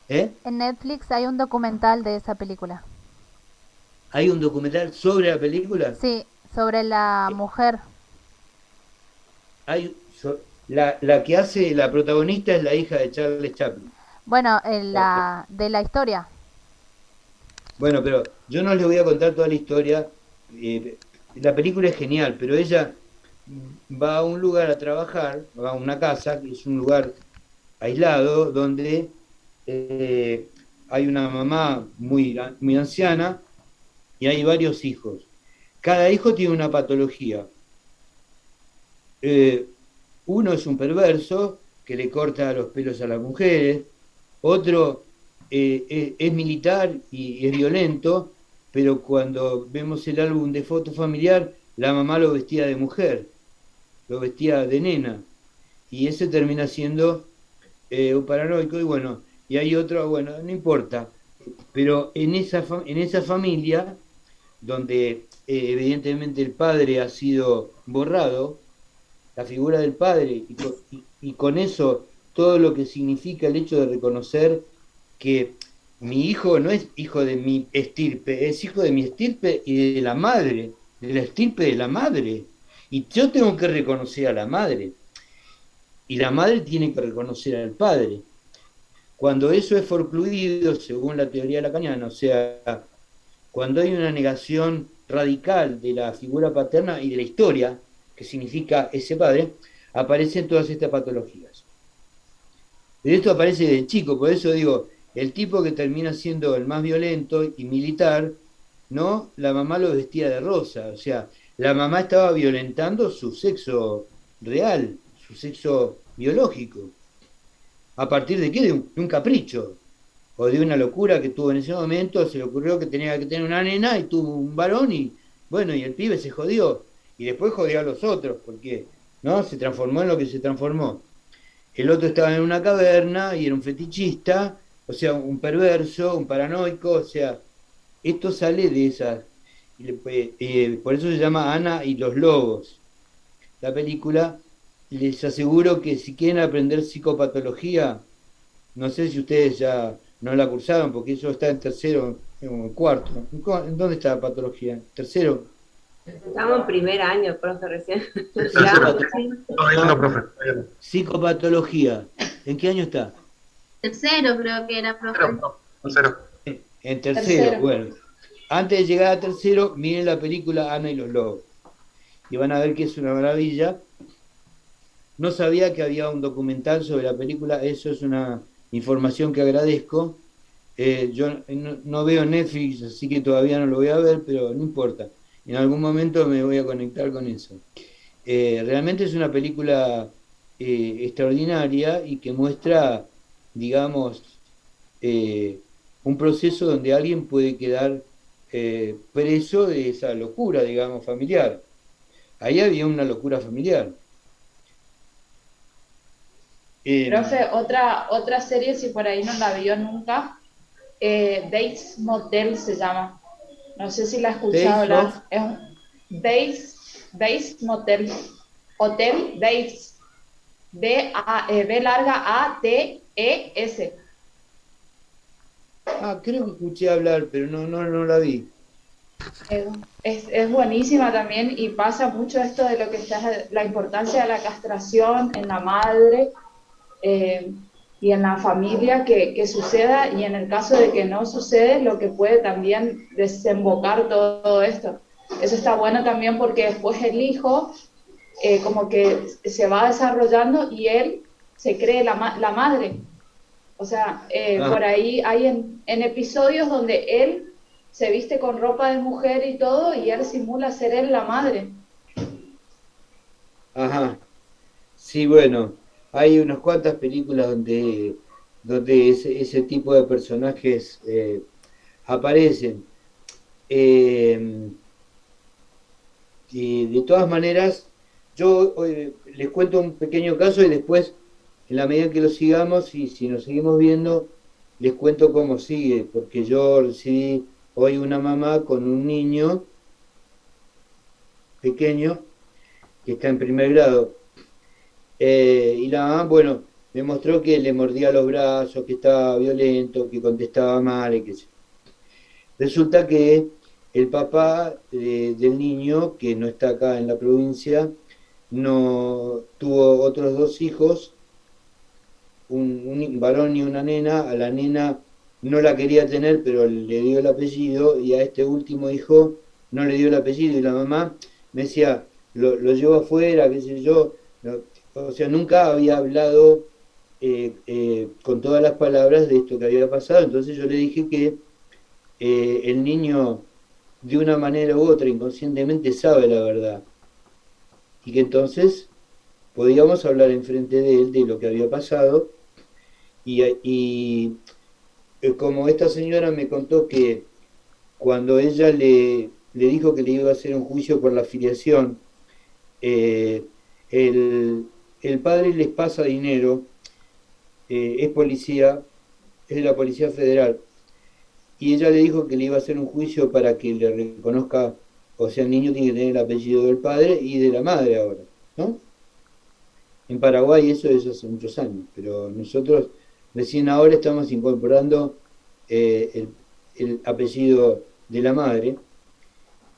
¿eh? En Netflix hay un documental de esa película. Hay un documental sobre la película. Sí, sobre la mujer. La que hace la protagonista es la hija de Charles Chaplin. Bueno, Eh, de la historia. Bueno, pero yo no les voy a contar toda la historia. La película es genial, pero ella va a un lugar a trabajar, va a una casa, que es un lugar aislado, donde hay una mamá muy anciana y hay varios hijos. Cada hijo tiene una patología. Eh, Uno es un perverso que le corta los pelos a las mujeres, otro es militar y es violento, pero cuando vemos el álbum de foto familiar, la mamá lo vestía de mujer, lo vestía de nena, y ese termina siendo un paranoico, y bueno, y hay otro, bueno, no importa, pero en esa familia, donde evidentemente el padre ha sido borrado, la figura del padre y con eso todo lo que significa el hecho de reconocer que mi hijo no es hijo de mi estirpe, es hijo de mi estirpe y de la madre, de la estirpe de la madre. Y yo tengo que reconocer a la madre. Y la madre tiene que reconocer al padre. Cuando eso es forcluido, según la teoría lacaniana, o sea, cuando hay una negación radical de la figura paterna y de la historia, que significa ese padre, aparecen todas estas patologías. Pero esto aparece de chico, por eso digo, el tipo que termina siendo el más violento y militar, ¿no? La mamá lo vestía de rosa, o sea, la mamá estaba violentando su sexo real, su sexo biológico. ¿A partir de qué? De un capricho o de una locura que tuvo en ese momento, se le ocurrió que tenía que tener una nena y tuvo un varón y bueno, y el pibe se jodió. Y después jodió a los otros, porque ¿no? Se transformó en lo que se transformó. El otro estaba en una caverna y era un fetichista, o sea, un perverso, un paranoico, o sea, esto sale de esa. Por eso se llama Ana y los lobos. La película, les aseguro que si quieren aprender psicopatología, no sé si ustedes ya no la cursaron, porque eso está en tercero o en cuarto. ¿En dónde está la patología? ¿Tercero? Estamos en primer año, profe, recién. Todavía no, profe. Todavía no. Psicopatología. ¿En qué año está? Tercero creo que era, profe. Cero, no, un cero. En tercero, Tercero. bueno. Antes de llegar a tercero, miren la película Ana y los lobos. Y van a ver que es una maravilla. No sabía que había un documental sobre la película, eso es una información que agradezco. Yo no veo Netflix, así que todavía no lo voy a ver, pero no importa. En algún momento me voy a conectar con eso. Realmente es una película extraordinaria y que muestra, digamos, un proceso donde alguien puede quedar preso de esa locura, digamos, familiar. Ahí había una locura familiar. Profe, otra serie, si por ahí no la vio nunca, Bates Motel se llama. No sé si la ha escuchado Days of, hablar. Es un Bates Motel. Hotel Bates. B larga A-T-E-S. creo que escuché hablar, pero no la vi. Es buenísima también y pasa mucho esto de lo que está, la importancia de la castración en la madre y en la familia que suceda, y en el caso de que no sucede, lo que puede también desembocar todo esto. Eso está bueno también porque después el hijo como que se va desarrollando y él se cree la madre. O sea, Ah, por ahí hay en episodios donde él se viste con ropa de mujer y todo, y él simula ser él la madre. ajá. Sí, bueno, hay unas cuantas películas donde ese tipo de personajes aparecen. Eh, y de todas maneras, yo les cuento un pequeño caso y después, en la medida que lo sigamos y si nos seguimos viendo, les cuento cómo sigue, porque yo recibí hoy una mamá con un niño pequeño que está en primer grado. Y la mamá, bueno, me mostró que le mordía los brazos, que estaba violento, que contestaba mal, y que resulta que el papá del niño, que no está acá en la provincia, no tuvo otros dos hijos, un varón y una nena. A la nena no la quería tener, pero le dio el apellido, y a este último hijo no le dio el apellido, y la mamá me decía, lo llevo afuera, qué sé yo. O sea, nunca había hablado con todas las palabras de esto que había pasado, entonces yo le dije que el niño de una manera u otra inconscientemente sabe la verdad, y que entonces podíamos hablar enfrente de él de lo que había pasado, y como esta señora me contó que cuando ella le dijo que le iba a hacer un juicio por la filiación, eh, el padre les pasa dinero, es policía, es de la Policía Federal, y ella le dijo que le iba a hacer un juicio para que le reconozca, o sea, el niño tiene que tener el apellido del padre y de la madre ahora, ¿no? En Paraguay eso es hace muchos años, pero nosotros recién ahora estamos incorporando el apellido de la madre,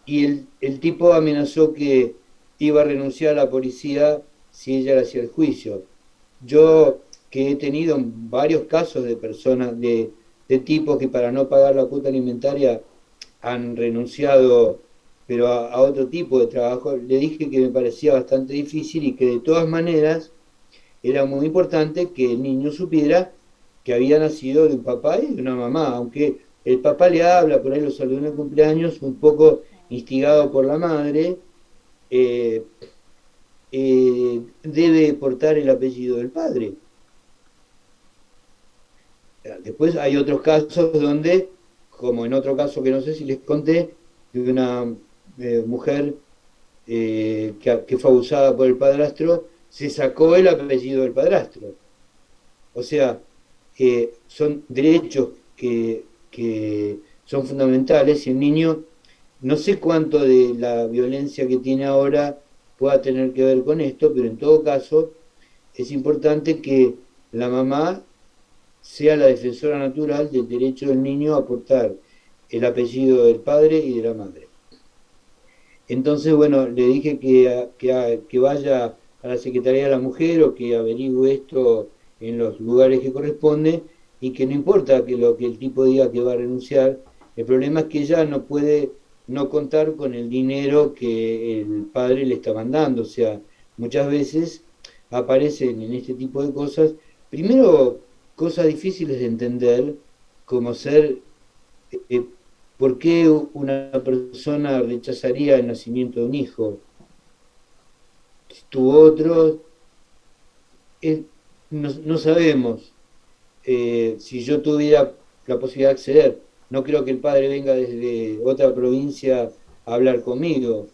y el tipo amenazó que iba a renunciar a la policía si ella le hacía el juicio. Yo, que he tenido varios casos de personas, de tipos que para no pagar la cuota alimentaria han renunciado, pero a otro tipo de trabajo, le dije que me parecía bastante difícil y que de todas maneras era muy importante que el niño supiera que había nacido de un papá y de una mamá, aunque el papá le habla, por ahí lo saludó en el cumpleaños, un poco instigado por la madre, eh, debe portar el apellido del padre. Después hay otros casos donde, como en otro caso que no sé si les conté, de una mujer que fue abusada por el padrastro, se sacó el apellido del padrastro. O sea, son derechos que son fundamentales y el niño, no sé cuánto de la violencia que tiene ahora pueda tener que ver con esto, pero en todo caso es importante que la mamá sea la defensora natural del derecho del niño a portar el apellido del padre y de la madre. Entonces, bueno, le dije que vaya a la Secretaría de la Mujer o que averigüe esto en los lugares que corresponde y que no importa que lo que el tipo diga que va a renunciar, el problema es que ella no puede no contar con el dinero que el padre le está mandando. O sea, muchas veces aparecen en este tipo de cosas, primero cosas difíciles de entender, como ser eh, por qué una persona rechazaría el nacimiento de un hijo. Si tuvo otro, no sabemos. Si yo tuviera la posibilidad de acceder, no creo que el padre venga desde otra provincia a hablar conmigo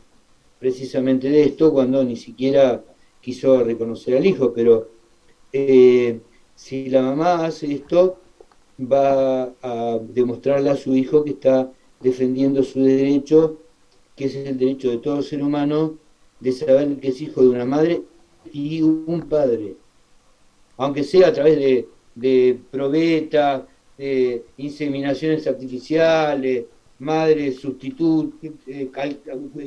precisamente de esto cuando ni siquiera quiso reconocer al hijo, pero si la mamá hace esto, va a demostrarle a su hijo que está defendiendo su derecho, que es el derecho de todo ser humano, de saber que es hijo de una madre y un padre, aunque sea a través de probeta, de inseminaciones artificiales, madres sustitutos,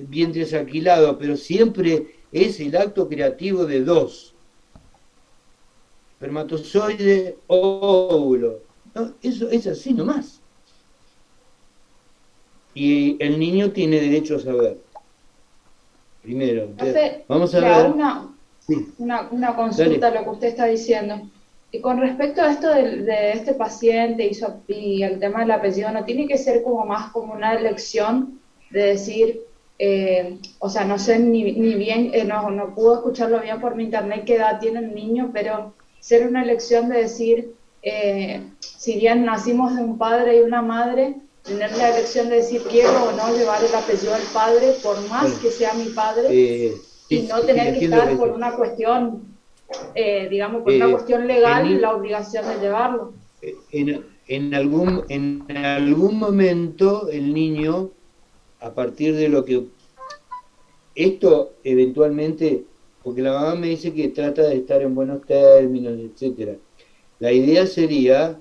vientres alquilados, pero siempre es el acto creativo de dos, espermatozoide, óvulo. No, eso es así nomás. Y el niño tiene derecho a saber. Primero. Profe, Vamos a le hago ver. una, Sí, una consulta a dale. lo que usted está diciendo. Y con respecto a esto de este paciente y el tema del apellido, ¿no tiene que ser como más como una elección de decir, o sea, no sé ni bien, no puedo escucharlo bien por mi internet qué edad tiene el niño, pero ser una elección de decir, si bien nacimos de un padre y una madre, tener la elección de decir quiero o no llevar el apellido del padre, por más Bueno, que sea mi padre, y sí, no sí, tener que entiendo estar por eso. una cuestión, digamos, por una Eh, cuestión el legal, ni- la obligación de llevarlo. en algún momento el niño, a partir de lo que esto eventualmente, porque la mamá me dice que trata de estar en buenos términos, etcétera. La idea sería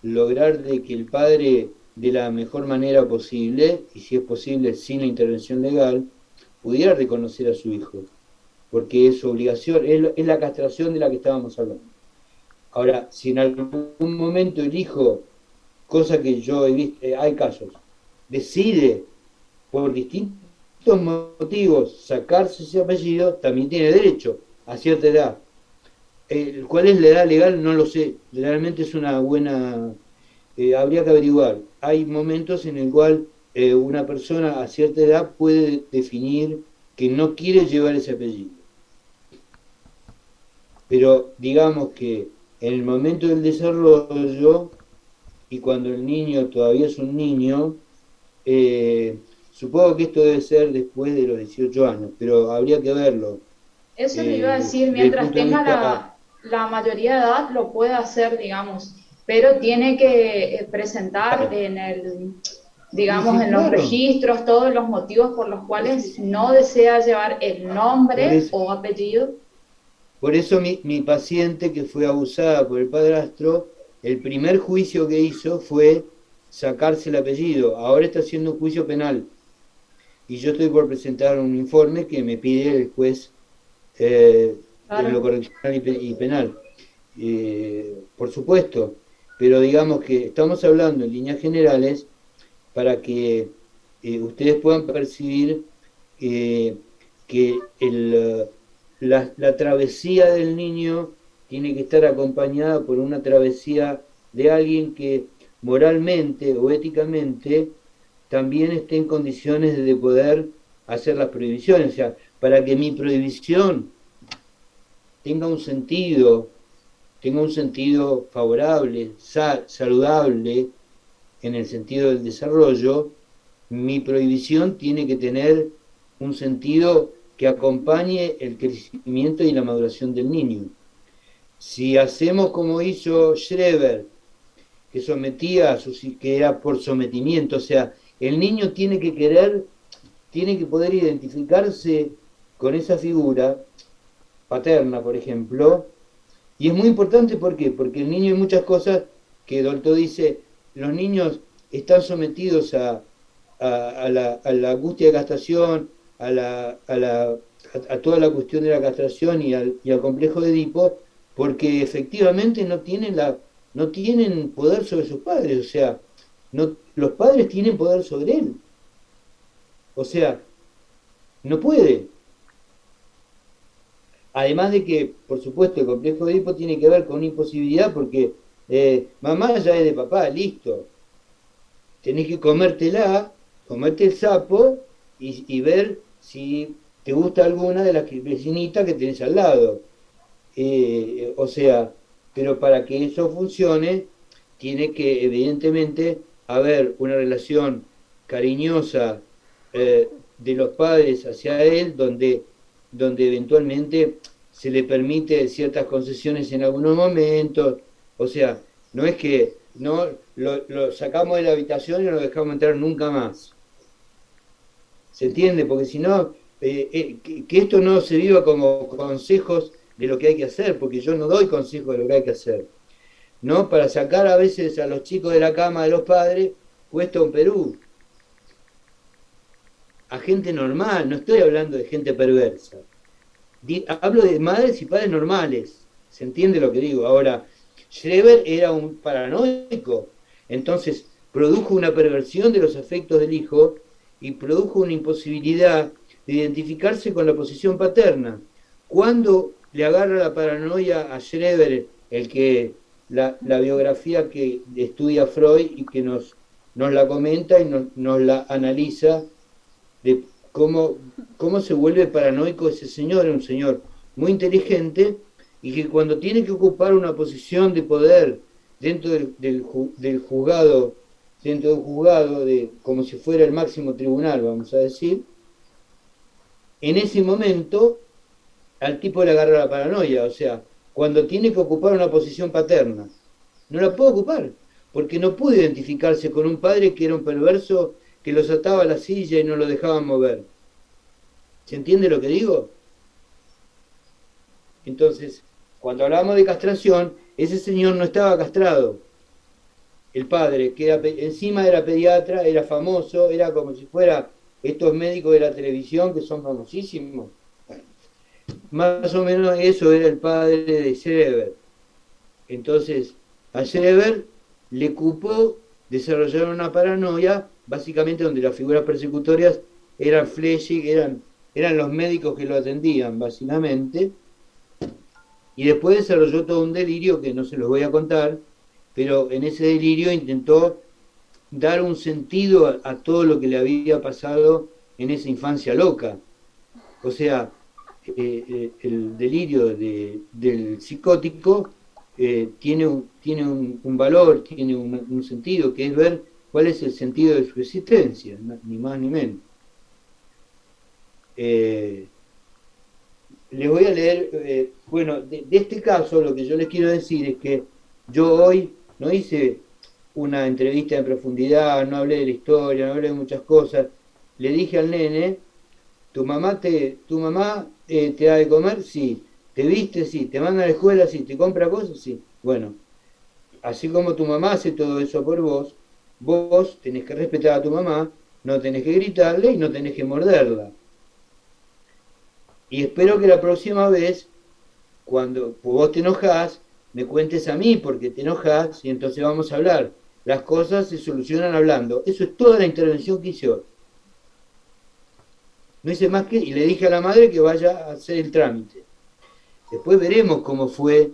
lograr de que el padre, de la mejor manera posible, y si es posible sin la intervención legal, pudiera reconocer a su hijo, porque es su obligación, es la castración de la que estábamos hablando. Ahora, si en algún momento el hijo, cosa que yo he visto, hay casos, decide por distintos motivos sacarse ese apellido, también tiene derecho a cierta edad. ¿Cuál es la edad legal? No lo sé. Realmente es una buena... habría que averiguar. Hay momentos en el cual una persona a cierta edad puede definir que no quiere llevar ese apellido. Pero digamos que en el momento del desarrollo y cuando el niño todavía es un niño, eh, supongo que esto debe ser después de los 18 años, pero habría que verlo. Eso le iba a decir, Desde el mientras punto de tenga vista... la mayoría de edad, lo puede hacer, digamos, pero tiene que presentar Claro. Sí, digamos, sí, en los claro. registros todos los motivos por los Sí, cuales sí. no desea llevar el Por nombre eso, o apellido. por eso mi paciente que fue abusada por el padrastro, el primer juicio que hizo fue sacarse el apellido. Ahora está haciendo un juicio penal. Y yo estoy por presentar un informe que me pide el juez en lo Claro. correccional y penal. Por supuesto, pero digamos que estamos hablando en líneas generales para que ustedes puedan percibir eh, que la travesía del niño tiene que estar acompañada por una travesía de alguien que moralmente o éticamente también esté en condiciones de poder hacer las prohibiciones. O sea, para que mi prohibición tenga un sentido favorable, saludable, en el sentido del desarrollo, mi prohibición tiene que tener un sentido que acompañe el crecimiento y la maduración del niño. Si hacemos como hizo Schreber, que sometía a sus, que era por sometimiento, o sea, el niño tiene que querer, tiene que poder identificarse con esa figura paterna, por ejemplo, y es muy importante, ¿por qué? Porque el niño hay muchas cosas que Dolto dice, los niños están sometidos a la angustia de castración, a toda la cuestión de la castración y al complejo de Edipo, porque efectivamente no tienen poder sobre sus padres, o sea, los padres tienen poder sobre él. O sea, no puede. Además de que, por supuesto, el complejo de Edipo tiene que ver con una imposibilidad porque mamá ya es de papá, listo. Tenés que comerte el sapo y ver si te gusta alguna de las vecinitas que tenés al lado. O sea, pero para que eso funcione, tiene que evidentemente haber una relación cariñosa de los padres hacia él, donde eventualmente se le permite ciertas concesiones en algunos momentos. O sea, no es que no lo sacamos de la habitación y no lo dejamos entrar nunca más. ¿Se entiende? Porque si no, que esto no se viva como consejos de lo que hay que hacer, porque yo no doy consejos de lo que hay que hacer. ¿No? Para sacar a veces a los chicos de la cama de los padres, cuesta un Perú. A gente normal, no estoy hablando de gente perversa. Hablo de madres y padres normales. ¿Se entiende lo que digo? Ahora, Schreber era un paranoico, entonces produjo una perversión de los afectos del hijo y produjo una imposibilidad de identificarse con la posición paterna. Cuando le agarra la paranoia a Schreber, la biografía que estudia Freud y que nos la comenta y nos la analiza, de cómo se vuelve paranoico ese señor, un señor muy inteligente y que cuando tiene que ocupar una posición de poder dentro del juzgado, dentro de un juzgado como si fuera el máximo tribunal, vamos a decir, en ese momento al tipo le agarra la paranoia, o sea, cuando tiene que ocupar una posición paterna, no la puede ocupar, porque no pudo identificarse con un padre que era un perverso, que los ataba a la silla y no lo dejaban mover. ¿Se entiende lo que digo? Entonces, cuando hablamos de castración, ese señor no estaba castrado. El padre, que encima era pediatra, era famoso, era como si fuera estos médicos de la televisión que son famosísimos. Más o menos eso era el padre de Schreber. Entonces, a Schreber le cupó desarrollar una paranoia, básicamente donde las figuras persecutorias eran Flechig, eran los médicos que lo atendían, básicamente, y después desarrolló todo un delirio que no se los voy a contar, pero en ese delirio intentó dar un sentido a todo lo que le había pasado en esa infancia loca. O sea, el delirio del psicótico tiene un valor, tiene un sentido, que es ver cuál es el sentido de su existencia, ni más ni menos. Les voy a leer, bueno, de este caso lo que yo les quiero decir es que yo hoy no hice una entrevista en profundidad, no hablé de la historia, no hablé de muchas cosas. Le dije al nene, ¿tu mamá te da de comer? Sí. ¿Te viste? Sí. ¿Te manda a la escuela? Sí. ¿Te compra cosas? Sí. Bueno, así como tu mamá hace todo eso por vos, vos tenés que respetar a tu mamá, no tenés que gritarle y no tenés que morderla. Y espero que la próxima vez, cuando vos te enojás, me cuentes a mí porque te enojás y entonces vamos a hablar. Las cosas se solucionan hablando. Eso es toda la intervención que hice hoy. No hice más que, y le dije a la madre que vaya a hacer el trámite. Después veremos cómo fue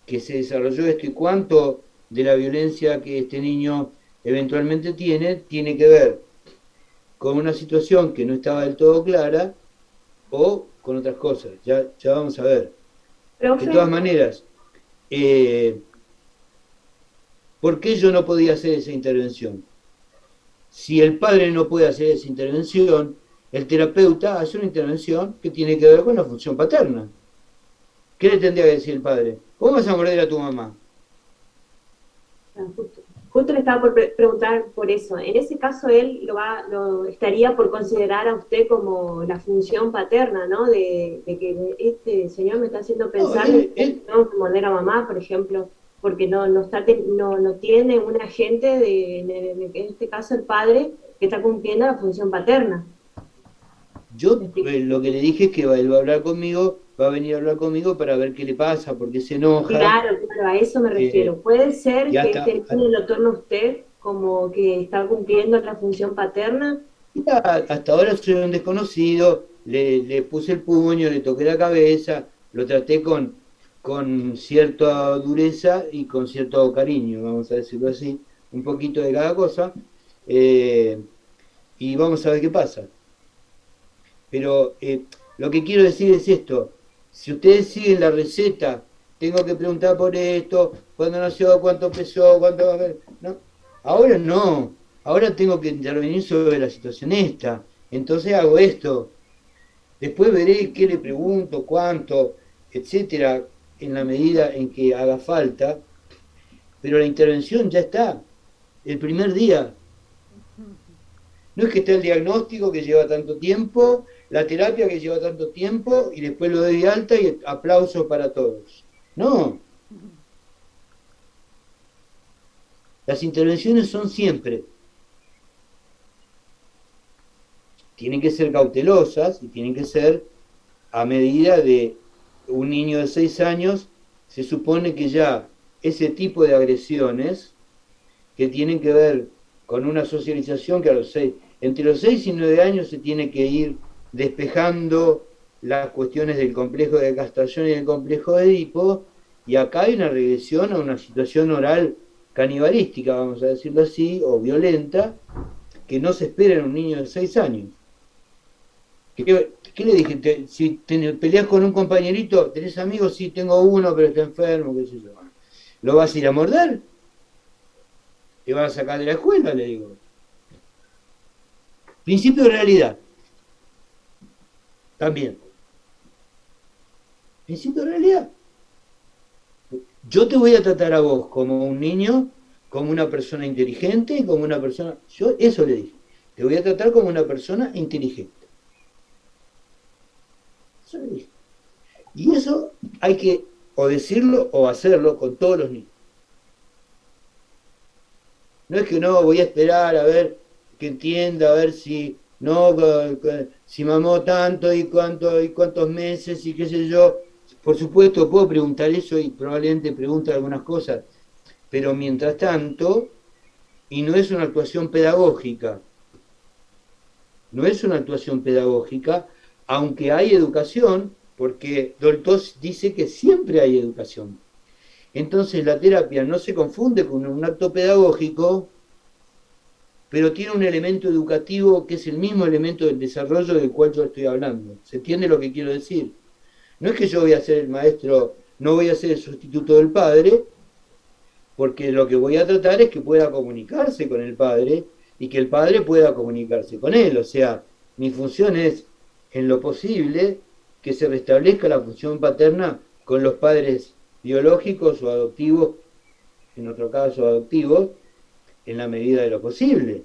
que se desarrolló esto y cuánto de la violencia que este niño eventualmente tiene que ver con una situación que no estaba del todo clara o con otras cosas. Ya vamos a ver. De todas maneras, ¿por qué yo no podía hacer esa intervención? Si el padre no puede hacer esa intervención, el terapeuta hace una intervención que tiene que ver con la función paterna. ¿Qué le tendría que decir el padre? ¿Cómo vas a morder a tu mamá? Justo le estaba por preguntar por eso. En ese caso, él lo estaría por considerar a usted como la función paterna, ¿no? De que este señor me está haciendo pensar que tengo que morder a mamá, por ejemplo, porque no tiene un agente, en este caso el padre, que está cumpliendo la función paterna. Yo lo que le dije es que él va a hablar conmigo, va a venir a hablar conmigo para ver qué le pasa, por qué se enoja. Claro, a eso me refiero. Puede ser que este niño lo torne a usted como que está cumpliendo la función paterna. Hasta ahora soy un desconocido, le puse el puño, le toqué la cabeza, lo traté con cierta dureza y con cierto cariño, vamos a decirlo así, un poquito de cada cosa, y vamos a ver qué pasa. Pero lo que quiero decir es esto: si ustedes siguen la receta, tengo que preguntar por esto, cuándo nació, cuánto pesó, cuánto va a ver. No, ahora no, ahora tengo que intervenir sobre la situación esta, entonces hago esto. Después veré qué le pregunto, cuánto, etcétera, en la medida en que haga falta, pero la intervención ya está, el primer día. No es que esté el diagnóstico que lleva tanto tiempo, la terapia que lleva tanto tiempo, y después lo doy de alta y aplauso para todos. No. Las intervenciones son siempre. Tienen que ser cautelosas y tienen que ser a medida de un niño de 6 años. Se supone que ya ese tipo de agresiones que tienen que ver con una socialización que entre los 6 y 9 años se tiene que ir despejando las cuestiones del complejo de castración y del complejo de Edipo, y acá hay una regresión a una situación oral canibalística, vamos a decirlo así, o violenta, que no se espera en un niño de 6 años. ¿Qué le dije? Si peleas con un compañerito, ¿tenés amigos? Sí, tengo uno, pero está enfermo, qué sé yo. ¿Lo vas a ir a morder? ¿Te vas a sacar de la escuela? Le digo. Principio de realidad. También. Principio de realidad. Yo te voy a tratar a vos como un niño, como una persona inteligente, como una persona... Yo eso le dije. Te voy a tratar como una persona inteligente. Eso le dije. Y eso hay que o decirlo o hacerlo con todos los niños. No es que no, voy a esperar a ver que entienda, a ver si mamó tanto y cuántos meses y qué sé yo. Por supuesto puedo preguntar eso y probablemente pregunte algunas cosas, pero mientras tanto, y no es una actuación pedagógica, aunque hay educación, porque Doltos dice que siempre hay educación. Entonces la terapia no se confunde con un acto pedagógico, pero tiene un elemento educativo que es el mismo elemento del desarrollo del cual yo estoy hablando. ¿Se entiende lo que quiero decir? No es que yo voy a ser el maestro, no voy a ser el sustituto del padre, porque lo que voy a tratar es que pueda comunicarse con el padre y que el padre pueda comunicarse con él. O sea, mi función es, en lo posible, que se restablezca la función paterna con los padres biológicos o adoptivos, en otro caso adoptivos, en la medida de lo posible.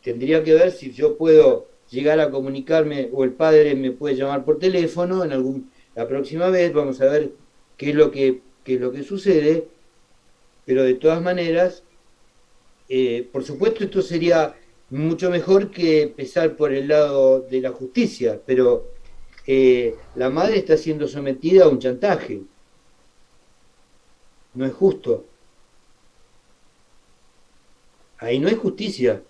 Tendría que ver si yo puedo llegar a comunicarme, o el padre me puede llamar por teléfono la próxima vez. Vamos a ver qué es lo que sucede, pero de todas maneras, por supuesto esto sería mucho mejor que empezar por el lado de la justicia, pero la madre está siendo sometida a un chantaje. No es justo. Ahí no hay justicia.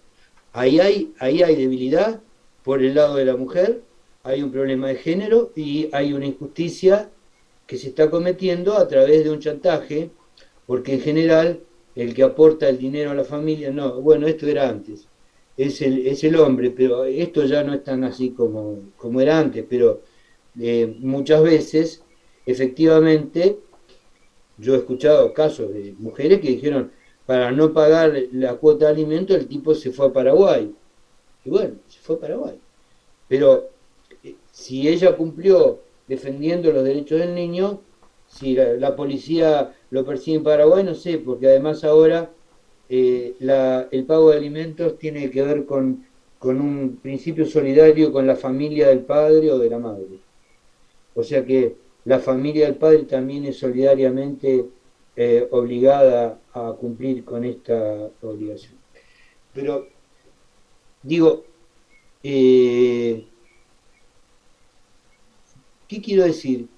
Ahí hay debilidad por el lado de la mujer, hay un problema de género y hay una injusticia que se está cometiendo a través de un chantaje, porque en general el que aporta el dinero a la familia, no, bueno, esto era antes, es el hombre, pero esto ya no es tan así como era antes, pero muchas veces efectivamente, yo he escuchado casos de mujeres que dijeron, para no pagar la cuota de alimento, el tipo se fue a Paraguay. Y bueno, se fue a Paraguay. Pero si ella cumplió defendiendo los derechos del niño, si la policía lo persigue en Paraguay, no sé, porque además ahora el pago de alimentos tiene que ver con un principio solidario con la familia del padre o de la madre. O sea que la familia del padre también es solidariamente obligada a cumplir con esta obligación. Pero digo, ¿qué quiero decir?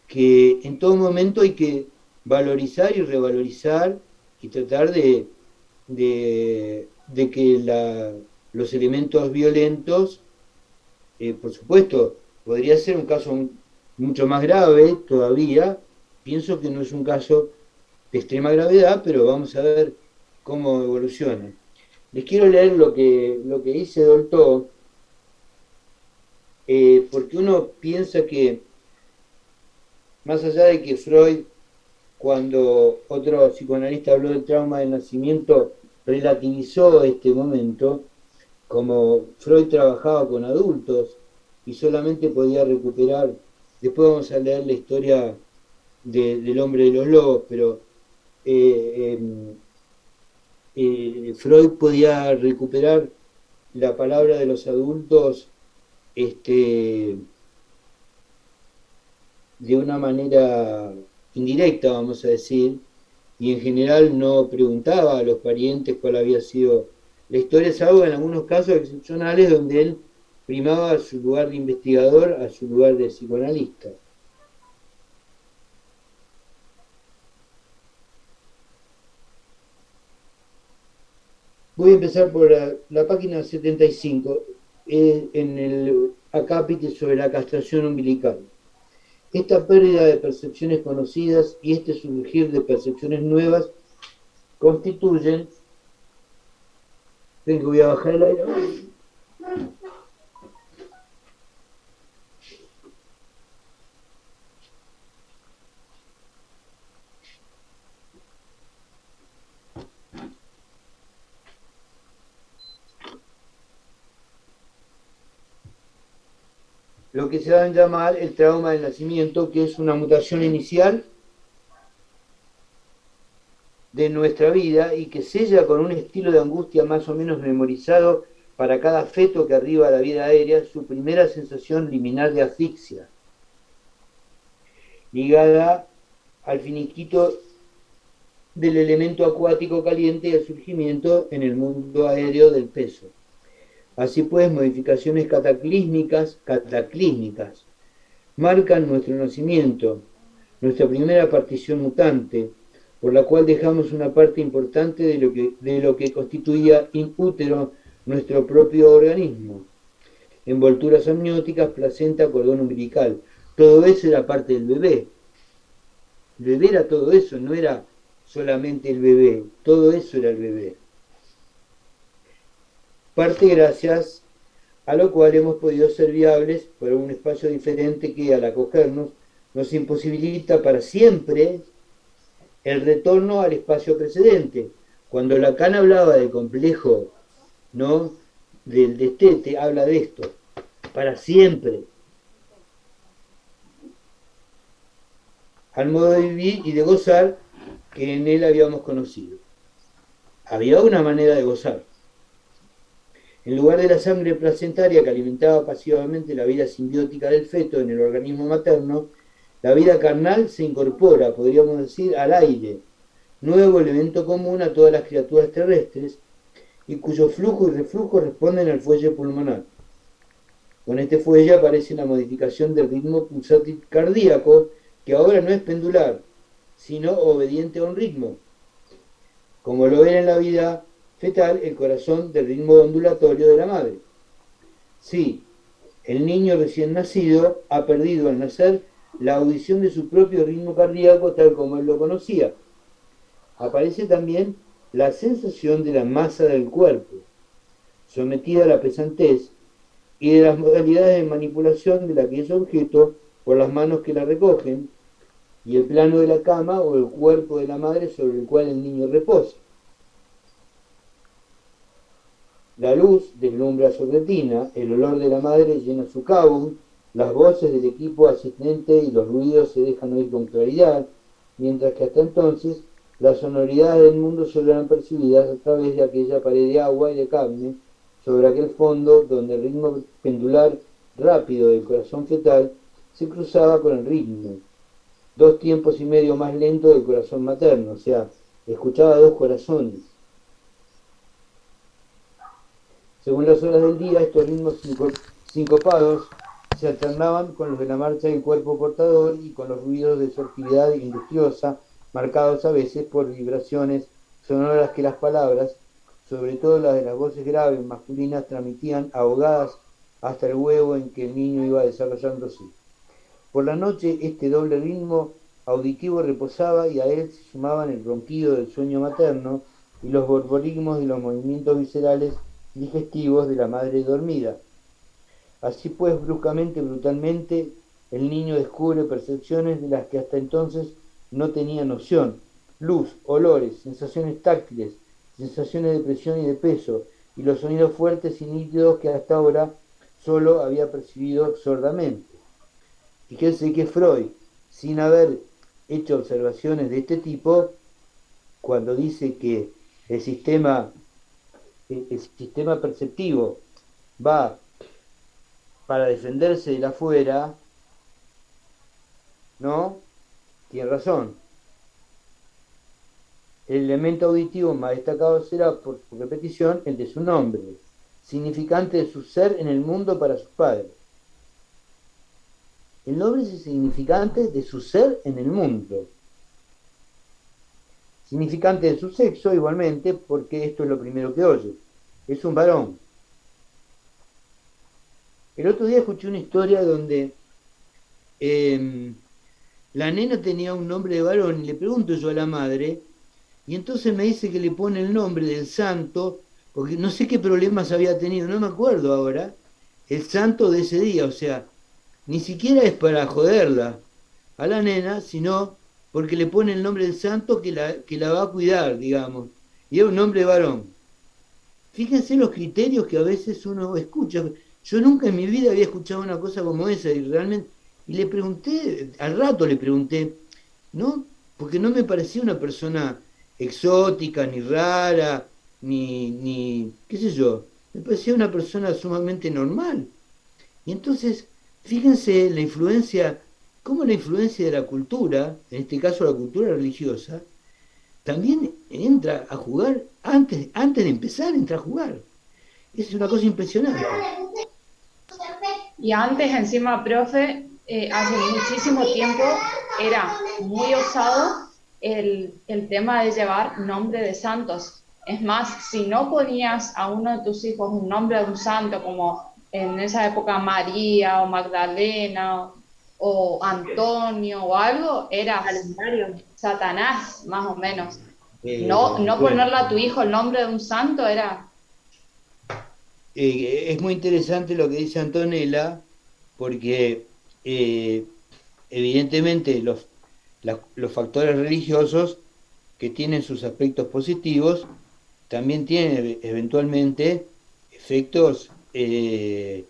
Que en todo momento hay que valorizar y revalorizar y tratar de que los elementos violentos, por supuesto, podría ser un caso mucho más grave todavía. Pienso que no es un caso de extrema gravedad, pero vamos a ver cómo evoluciona. Les quiero leer lo que dice Dolto, porque uno piensa que, más allá de que Freud, cuando otro psicoanalista habló del trauma del nacimiento, relativizó este momento, como Freud trabajaba con adultos y solamente podía recuperar, después vamos a leer la historia del hombre de los lobos, pero Freud podía recuperar la palabra de los adultos de una manera indirecta, vamos a decir, y en general no preguntaba a los parientes cuál había sido la historia, salvo en algunos casos excepcionales donde él primaba su lugar de investigador a su lugar de psicoanalista. Voy a empezar por la página 75, en el acápite sobre la castración umbilical. Esta pérdida de percepciones conocidas y este surgir de percepciones nuevas constituyen... Tengo que voy a bajar el aire. Lo que se va a llamar el trauma del nacimiento, que es una mutación inicial de nuestra vida y que sella con un estilo de angustia más o menos memorizado para cada feto que arriba a la vida aérea su primera sensación liminal de asfixia, ligada al finiquito del elemento acuático caliente y al surgimiento en el mundo aéreo del peso. Así pues, modificaciones cataclísmicas marcan nuestro nacimiento, nuestra primera partición mutante, por la cual dejamos una parte importante de lo que constituía in útero nuestro propio organismo. Envolturas amnióticas, placenta, cordón umbilical. Todo eso era parte del bebé. El bebé era todo eso, no era solamente el bebé, todo eso era el bebé. Parte gracias a lo cual hemos podido ser viables por un espacio diferente que al acogernos nos imposibilita para siempre el retorno al espacio precedente. Cuando Lacan hablaba del complejo, ¿no?, del destete, habla de esto, para siempre, al modo de vivir y de gozar que en él habíamos conocido. Había una manera de gozar. En lugar de la sangre placentaria que alimentaba pasivamente la vida simbiótica del feto en el organismo materno, la vida carnal se incorpora, podríamos decir, al aire, nuevo elemento común a todas las criaturas terrestres, y cuyo flujo y reflujo responden al fuelle pulmonar. Con este fuelle aparece la modificación del ritmo pulsátil cardíaco, que ahora no es pendular, sino obediente a un ritmo, como lo era en la vida fetal el corazón del ritmo ondulatorio de la madre. Sí, el niño recién nacido ha perdido al nacer la audición de su propio ritmo cardíaco tal como él lo conocía. Aparece también la sensación de la masa del cuerpo, sometida a la pesantez, y de las modalidades de manipulación de aquellos objetos por las manos que la recogen, y el plano de la cama o el cuerpo de la madre sobre el cual el niño reposa. La luz deslumbra su retina, el olor de la madre llena su cabum, las voces del equipo asistente y los ruidos se dejan oír con claridad, mientras que hasta entonces las sonoridades del mundo solo eran percibidas a través de aquella pared de agua y de carne sobre aquel fondo donde el ritmo pendular rápido del corazón fetal se cruzaba con el ritmo, 2 tiempos y medio más lento del corazón materno, o sea, escuchaba dos corazones. Según las horas del día, estos ritmos sincopados se alternaban con los de la marcha del cuerpo portador y con los ruidos de su actividad industriosa, marcados a veces por vibraciones sonoras que las palabras, sobre todo las de las voces graves masculinas, transmitían ahogadas hasta el huevo en que el niño iba desarrollándose. Por la noche este doble ritmo auditivo reposaba y a él se sumaban el ronquido del sueño materno y los borborismos de los movimientos viscerales digestivos de la madre dormida. Así pues, bruscamente, brutalmente, el niño descubre percepciones de las que hasta entonces no tenía noción: luz, olores, sensaciones táctiles, sensaciones de presión y de peso, y los sonidos fuertes y nítidos que hasta ahora solo había percibido sordamente. Fíjense que Freud, sin haber hecho observaciones de este tipo, cuando dice que el sistema perceptivo va para defenderse del afuera, ¿no? Tiene razón. El elemento auditivo más destacado será, por su repetición, el de su nombre, significante de su ser en el mundo para sus padres. El nombre es el significante de su ser en el mundo. Significante de su sexo, igualmente, porque esto es lo primero que oye. Es un varón. El otro día escuché una historia donde la nena tenía un nombre de varón y le pregunto yo a la madre, y entonces me dice que le pone el nombre del santo, porque no sé qué problemas había tenido, no me acuerdo ahora, el santo de ese día, o sea, ni siquiera es para joderla a la nena, sino porque le pone el nombre del santo que la va a cuidar, digamos, y es un nombre de varón. Fíjense los criterios que a veces uno escucha. Yo nunca en mi vida había escuchado una cosa como esa y realmente, y le pregunté, al rato le pregunté, ¿no? Porque no me parecía una persona exótica, ni rara, ni qué sé yo, me parecía una persona sumamente normal. Y entonces, fíjense la influencia, cómo la influencia de la cultura, en este caso la cultura religiosa, también entra a jugar, antes de empezar, entra a jugar. Es una cosa impresionante. Y antes, encima, profe, hace muchísimo tiempo era muy osado el tema de llevar nombre de santos. Es más, si no ponías a uno de tus hijos un nombre de un santo, como en esa época María o Magdalena o Antonio o algo, eras Satanás, más o menos. No Bueno, ponerle a tu hijo el nombre de un santo era... es muy interesante lo que dice Antonella, porque evidentemente los factores religiosos que tienen sus aspectos positivos también tienen eventualmente efectos que,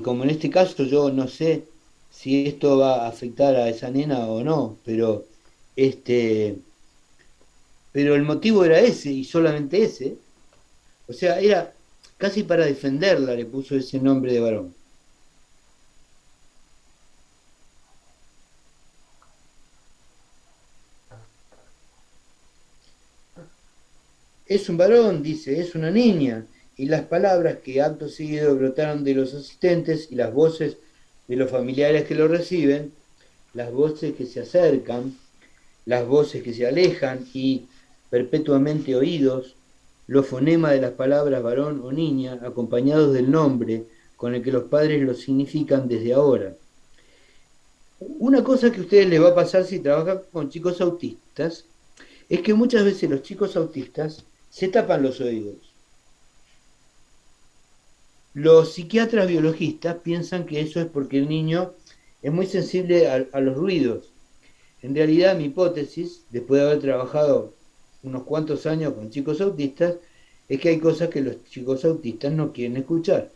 como en este caso, yo no sé si esto va a afectar a esa nena o no, este, pero el motivo era ese y solamente ese. O sea, era casi para defenderla, le puso ese nombre de varón. Es un varón, dice, es una niña. Y las palabras que acto seguido brotaron de los asistentes y las voces de los familiares que lo reciben, las voces que se acercan, las voces que se alejan y perpetuamente oídos, los fonemas de las palabras varón o niña, acompañados del nombre con el que los padres lo significan desde ahora. Una cosa que a ustedes les va a pasar si trabajan con chicos autistas es que muchas veces los chicos autistas se tapan los oídos. Los psiquiatras biologistas piensan que eso es porque el niño es muy sensible a los ruidos. en realidad mi hipótesis, después de haber trabajado unos cuantos años con chicos autistas, es que hay cosas que los chicos autistas no quieren escuchar.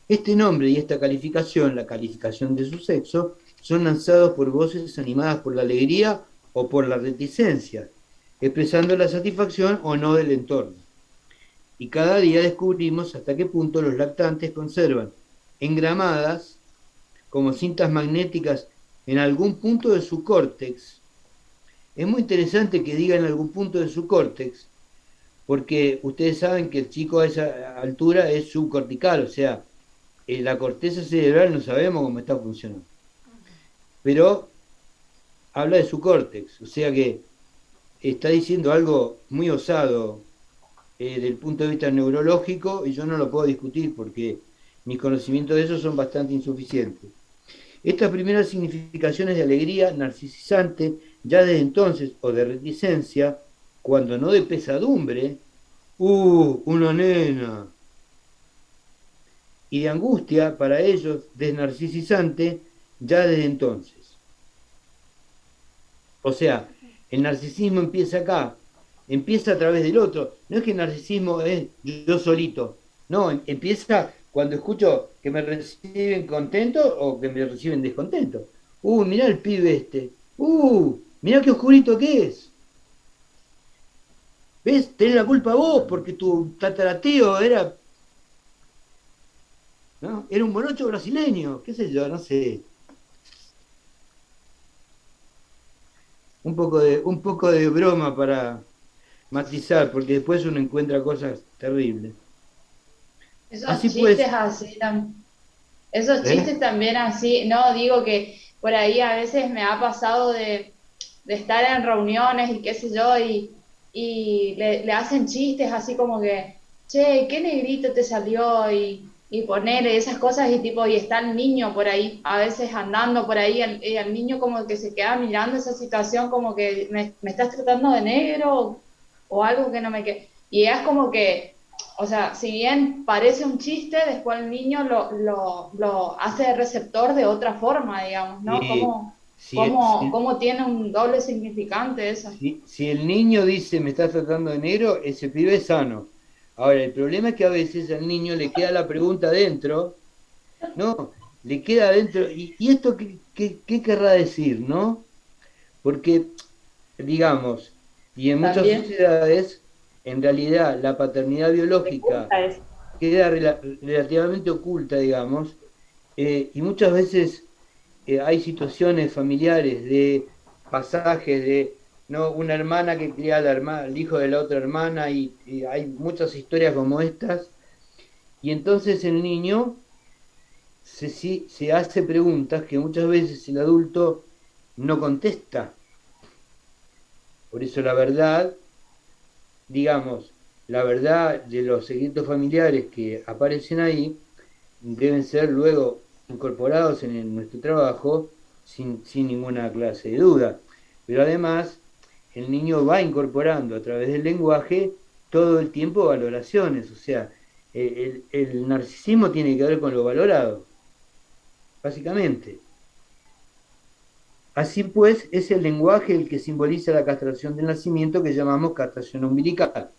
Este nombre y esta calificación, la calificación de su sexo, son lanzados por voces animadas por la alegría o por la reticencia, expresando la satisfacción o no del entorno. Y cada día descubrimos hasta qué punto los lactantes conservan engramadas como cintas magnéticas en algún punto de su córtex. Es muy interesante que diga en algún punto de su córtex, porque ustedes saben que el chico a esa altura es subcortical, o sea, la corteza cerebral no sabemos cómo está funcionando. Pero habla de su córtex, o sea que está diciendo algo muy osado desde el punto de vista neurológico, y yo no lo puedo discutir porque mis conocimientos de eso son bastante insuficientes. Estas primeras significaciones de alegría narcisizante, ya desde entonces, o de reticencia, cuando no de pesadumbre, una nena, y de angustia para ellos, desnarcisizante, ya desde entonces. O sea, el narcisismo empieza acá, empieza a través del otro. No es que el narcisismo es yo solito, no, empieza cuando escucho que me reciben contento o que me reciben descontento. Mirá el pibe este, mirá qué oscurito que es. ¿Ves? Tenés la culpa vos porque tu tataratío era, ¿no? Era un morocho brasileño, qué sé yo, no sé. Un poco de broma para matizar, porque después uno encuentra cosas terribles. Esos Así chistes pues, así, esos chistes también así, no, digo que por ahí a veces me ha pasado de estar en reuniones y qué sé yo, y le hacen chistes así como que, che, qué negrito te salió, y ponerle esas cosas, y tipo, y está el niño por ahí, a veces andando por ahí, y el niño como que se queda mirando esa situación como que me estás tratando de negro, o algo que no me quede. Y es como que, o sea, si bien parece un chiste, después el niño lo hace receptor de otra forma, digamos, ¿no? si, Cómo tiene un doble significante eso. si el niño dice me estás tratando de negro, ese pibe es sano. Ahora, el problema es que a veces al niño le queda la pregunta dentro, ¿no? Le queda dentro, ¿y esto qué querrá decir, no? Porque, digamos, y en muchas También, sociedades, en realidad la paternidad Me biológica gusta eso. queda relativamente oculta, digamos, y muchas veces hay situaciones familiares de pasajes de no una hermana que cría al hijo de la otra hermana, y hay muchas historias como estas, y entonces el niño se hace preguntas que muchas veces el adulto no contesta. Por eso la verdad, digamos, la verdad de los secretos familiares que aparecen ahí deben ser luego incorporados en nuestro trabajo sin ninguna clase de duda. Pero además, el niño va incorporando a través del lenguaje todo el tiempo valoraciones, o sea, el narcisismo tiene que ver con lo valorado, básicamente. Así pues, es el lenguaje el que simboliza la castración del nacimiento que llamamos castración umbilical.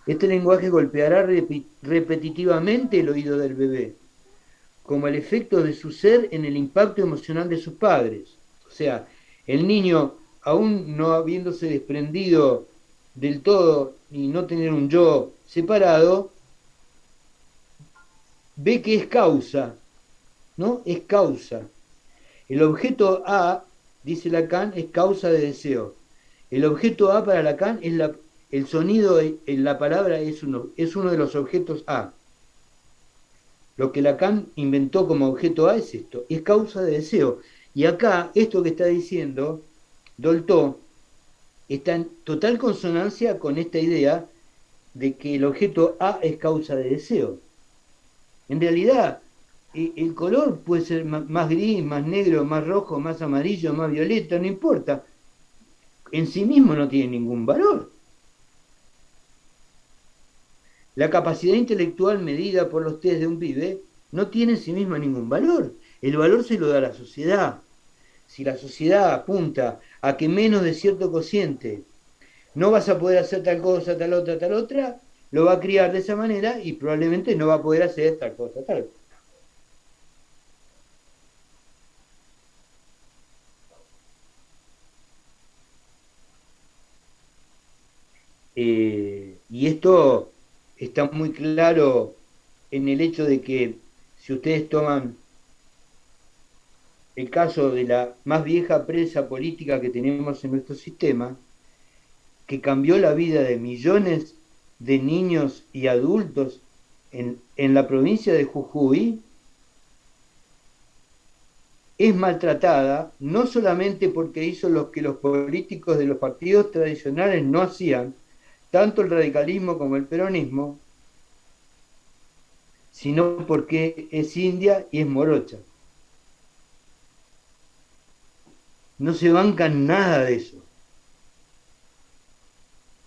Este lenguaje golpeará repetitivamente el oído del bebé, como el efecto de su ser en el impacto emocional de sus padres. O sea, el niño, aún no habiéndose desprendido del todo y no tener un yo separado, ve que es causa, ¿no? Es causa. El objeto A, dice Lacan, es causa de deseo. El objeto A para Lacan es el sonido en la palabra es uno de los objetos A. Lo que Lacan inventó como objeto A es esto, es causa de deseo. Y acá, esto que está diciendo Dolto está en total consonancia con esta idea de que el objeto A es causa de deseo. En realidad, el color puede ser más gris, más negro, más rojo, más amarillo, más violeta, no importa. En sí mismo no tiene ningún valor. La capacidad intelectual medida por los test de un pibe no tiene en sí misma ningún valor. El valor se lo da la sociedad. Si la sociedad apunta a que menos de cierto cociente no vas a poder hacer tal cosa, tal otra, lo va a criar de esa manera y probablemente no va a poder hacer tal cosa, tal. Y esto está muy claro en el hecho de que si ustedes toman el caso de la más vieja presa política que tenemos en nuestro sistema, que cambió la vida de millones de niños y adultos en la provincia de Jujuy, es maltratada no solamente porque hizo lo que los políticos de los partidos tradicionales no hacían, tanto el radicalismo como el peronismo, sino porque es india y es morocha. No se bancan nada de eso.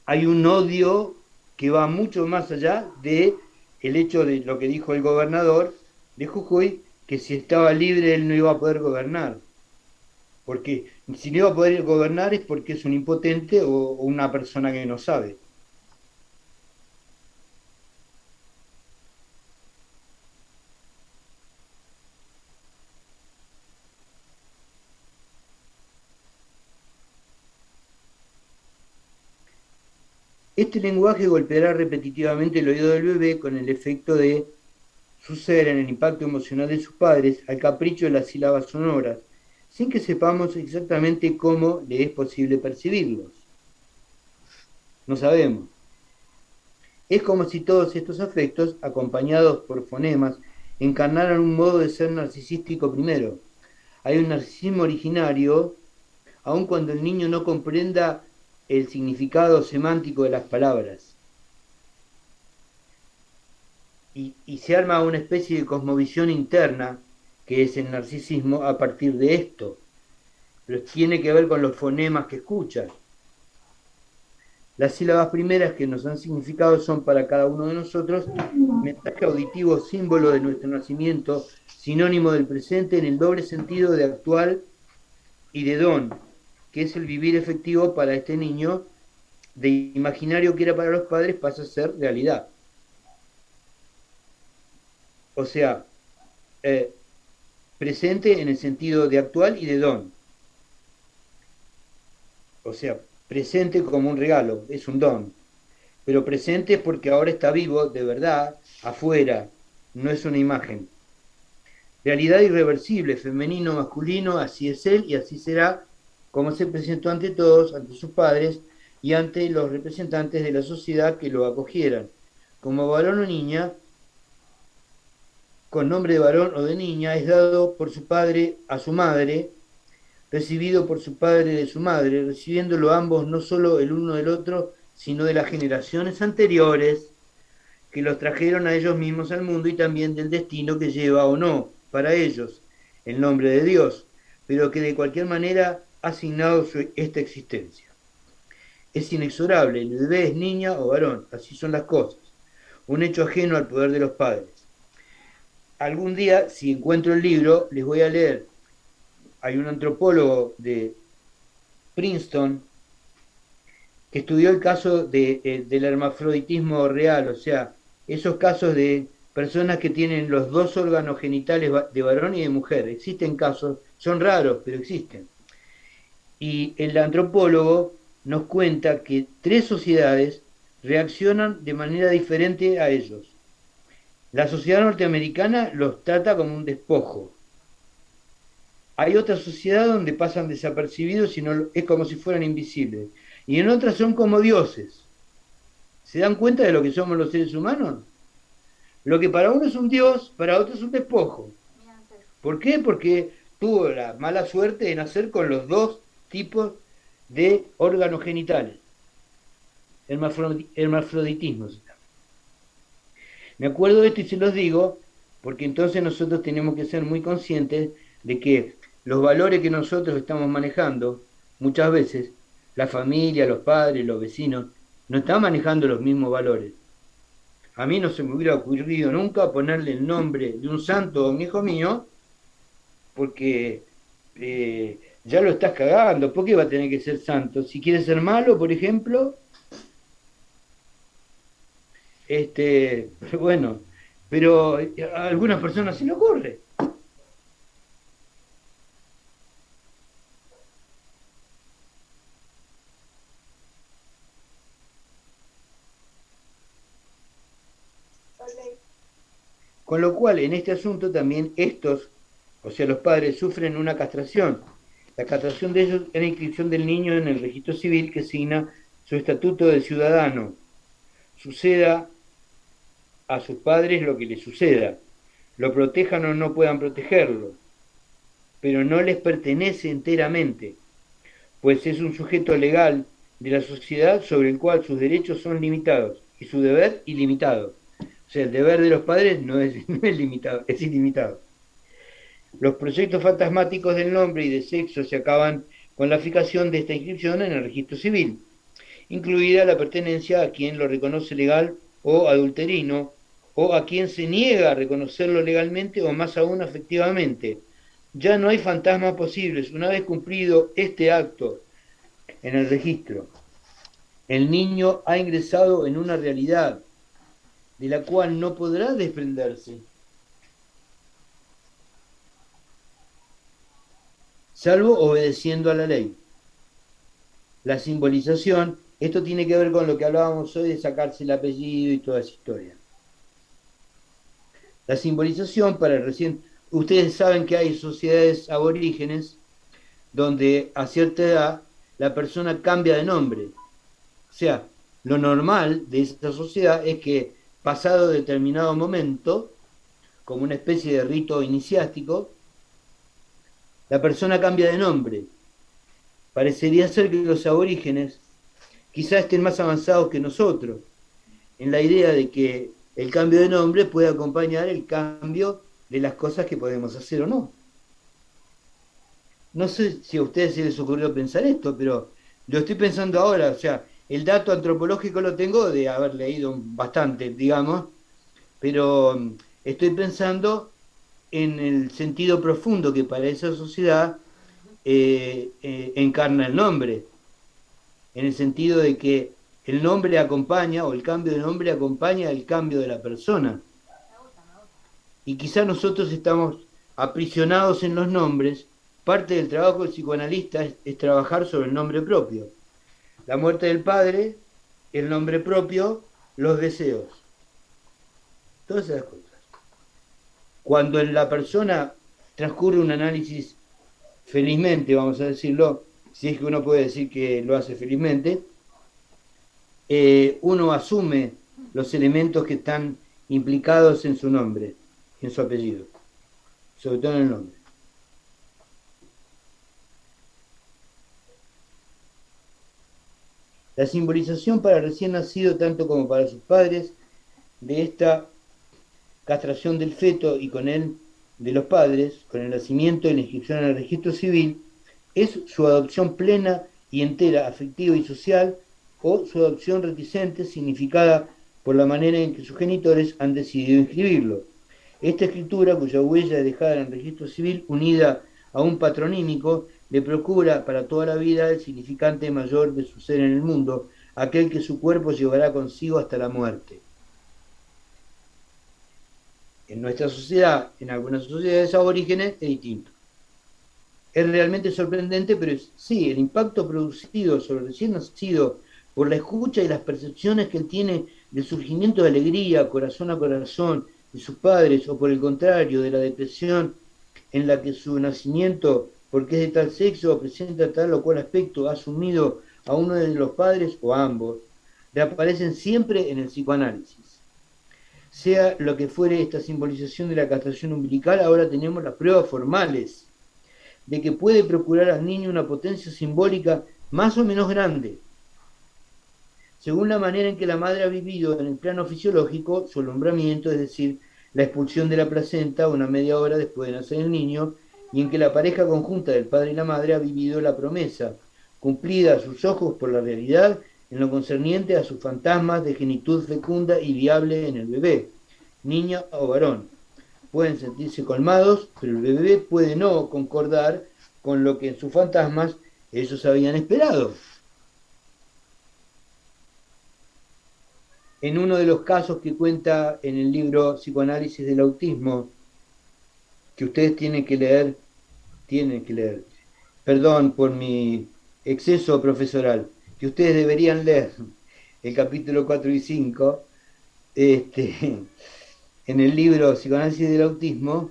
Hay un odio que va mucho más allá de el hecho de lo que dijo el gobernador de Jujuy, que si estaba libre él no iba a poder gobernar. Porque si no iba a poder gobernar es porque es un impotente o una persona que no sabe. Este lenguaje golpeará repetitivamente el oído del bebé con el efecto de suceder en el impacto emocional de sus padres al capricho de las sílabas sonoras, sin que sepamos exactamente cómo le es posible percibirlos. No sabemos. Es como si todos estos afectos, acompañados por fonemas, encarnaran un modo de ser narcisístico primero. Hay un narcisismo originario, aun cuando el niño no comprenda el significado semántico de las palabras. Y se arma una especie de cosmovisión interna, que es el narcisismo, a partir de esto. Pero tiene que ver con los fonemas que escucha. Las sílabas primeras que nos han significado son para cada uno de nosotros mensaje auditivo, símbolo de nuestro nacimiento, sinónimo del presente en el doble sentido de actual y de don, que es el vivir efectivo para este niño, de imaginario que era para los padres pasa a ser realidad. O sea, presente en el sentido de actual y de don. O sea, presente como un regalo, es un don. Pero presente porque ahora está vivo, de verdad, afuera, no es una imagen. Realidad irreversible, femenino, masculino, así es él y así será, como se presentó ante todos, ante sus padres y ante los representantes de la sociedad que lo acogieran. Como varón o niña, con nombre de varón o de niña, es dado por su padre a su madre, recibido por su padre de su madre, recibiéndolo ambos no solo el uno del otro, sino de las generaciones anteriores que los trajeron a ellos mismos al mundo y también del destino que lleva o no para ellos el nombre de Dios, pero que de cualquier manera ha asignado esta existencia. Es inexorable, el bebé es niña o varón, así son las cosas, un hecho ajeno al poder de los padres. Algún día, si encuentro el libro, les voy a leer. Hay un antropólogo de Princeton que estudió el caso del hermafroditismo real, o sea, esos casos de personas que tienen los dos órganos genitales de varón y de mujer. Existen casos, son raros, pero existen. Y el antropólogo nos cuenta que 3 sociedades reaccionan de manera diferente a ellos. La sociedad norteamericana los trata como un despojo. Hay otra sociedad donde pasan desapercibidos y no, es como si fueran invisibles. Y en otras son como dioses. ¿Se dan cuenta de lo que somos los seres humanos? Lo que para uno es un dios, para otro es un despojo. ¿Por qué? Porque tuvo la mala suerte de nacer con los 2 tipos de órganos genitales. Hermafroditismo. Me acuerdo de esto y se los digo, porque entonces nosotros tenemos que ser muy conscientes de que los valores que nosotros estamos manejando, muchas veces, la familia, los padres, los vecinos, no están manejando los mismos valores. A mí no se me hubiera ocurrido nunca ponerle el nombre de un santo a un hijo mío, porque ya lo estás cagando. ¿Por qué va a tener que ser santo? Si quiere ser malo, por ejemplo, bueno, pero a algunas personas se le ocurre. Con lo cual, en este asunto también estos, o sea, los padres, sufren una castración. La castración de ellos es la inscripción del niño en el registro civil que signa su estatuto de ciudadano. Suceda a sus padres lo que les suceda, lo protejan o no puedan protegerlo, pero no les pertenece enteramente, pues es un sujeto legal de la sociedad sobre el cual sus derechos son limitados y su deber ilimitado. O sea, el deber de los padres no es limitado, es ilimitado. Los proyectos fantasmáticos del nombre y de sexo se acaban con la fijación de esta inscripción en el registro civil, incluida la pertenencia a quien lo reconoce legal o adulterino, o a quien se niega a reconocerlo legalmente o más aún afectivamente. Ya no hay fantasmas posibles una vez cumplido este acto en el registro. El niño ha ingresado en una realidad de la cual no podrá desprenderse, salvo obedeciendo a la ley. La simbolización, esto tiene que ver con lo que hablábamos hoy de sacarse el apellido y toda esa historia. La simbolización para recién, ustedes saben que hay sociedades aborígenes donde a cierta edad la persona cambia de nombre. O sea, lo normal de esa sociedad es que pasado determinado momento, como una especie de rito iniciático, la persona cambia de nombre. Parecería ser que los aborígenes quizás estén más avanzados que nosotros, en la idea de que el cambio de nombre puede acompañar el cambio de las cosas que podemos hacer o no. No sé si a ustedes se les ocurrió pensar esto, pero lo estoy pensando ahora, o sea, el dato antropológico lo tengo de haber leído bastante, digamos, pero estoy pensando en el sentido profundo que para esa sociedad encarna el nombre, en el sentido de que el nombre acompaña, o el cambio de nombre acompaña el cambio de la persona. Y quizá nosotros estamos aprisionados en los nombres. Parte del trabajo del psicoanalista es trabajar sobre el nombre propio. La muerte del padre, el nombre propio, los deseos. Todas esas cosas. Cuando en la persona transcurre un análisis felizmente, vamos a decirlo, si es que uno puede decir que lo hace felizmente, uno asume los elementos que están implicados en su nombre, en su apellido, sobre todo en el nombre. La simbolización para el recién nacido, tanto como para sus padres, de esta castración del feto y con él de los padres, con el nacimiento y la inscripción en el registro civil, es su adopción plena y entera, afectiva y social, o su adopción reticente, significada por la manera en que sus genitores han decidido inscribirlo. Esta escritura, cuya huella es dejada en el registro civil, unida a un patronímico, le procura para toda la vida el significante mayor de su ser en el mundo, aquel que su cuerpo llevará consigo hasta la muerte. En nuestra sociedad, en algunas sociedades aborígenes, es distinto. Es realmente sorprendente, pero sí, el impacto producido sobre el recién nacido por la escucha y las percepciones que él tiene del surgimiento de alegría, corazón a corazón, de sus padres, o por el contrario, de la depresión en la que su nacimiento, porque es de tal sexo o presenta tal o cual aspecto, ha asumido a uno de los padres o a ambos, reaparecen siempre en el psicoanálisis. Sea lo que fuere esta simbolización de la castración umbilical, ahora tenemos las pruebas formales de que puede procurar al niño una potencia simbólica más o menos grande, según la manera en que la madre ha vivido en el plano fisiológico su alumbramiento, es decir, la expulsión de la placenta una media hora después de nacer el niño, y en que la pareja conjunta del padre y la madre ha vivido la promesa, cumplida a sus ojos por la realidad, en lo concerniente a sus fantasmas de genitud fecunda y viable en el bebé, niña o varón. Pueden sentirse colmados, pero el bebé puede no concordar con lo que en sus fantasmas ellos habían esperado. En uno de los casos que cuenta en el libro Psicoanálisis del Autismo, que ustedes tienen que leer, perdón por mi exceso profesoral, que ustedes deberían leer el capítulo 4 y 5, en el libro Psicoanálisis del Autismo,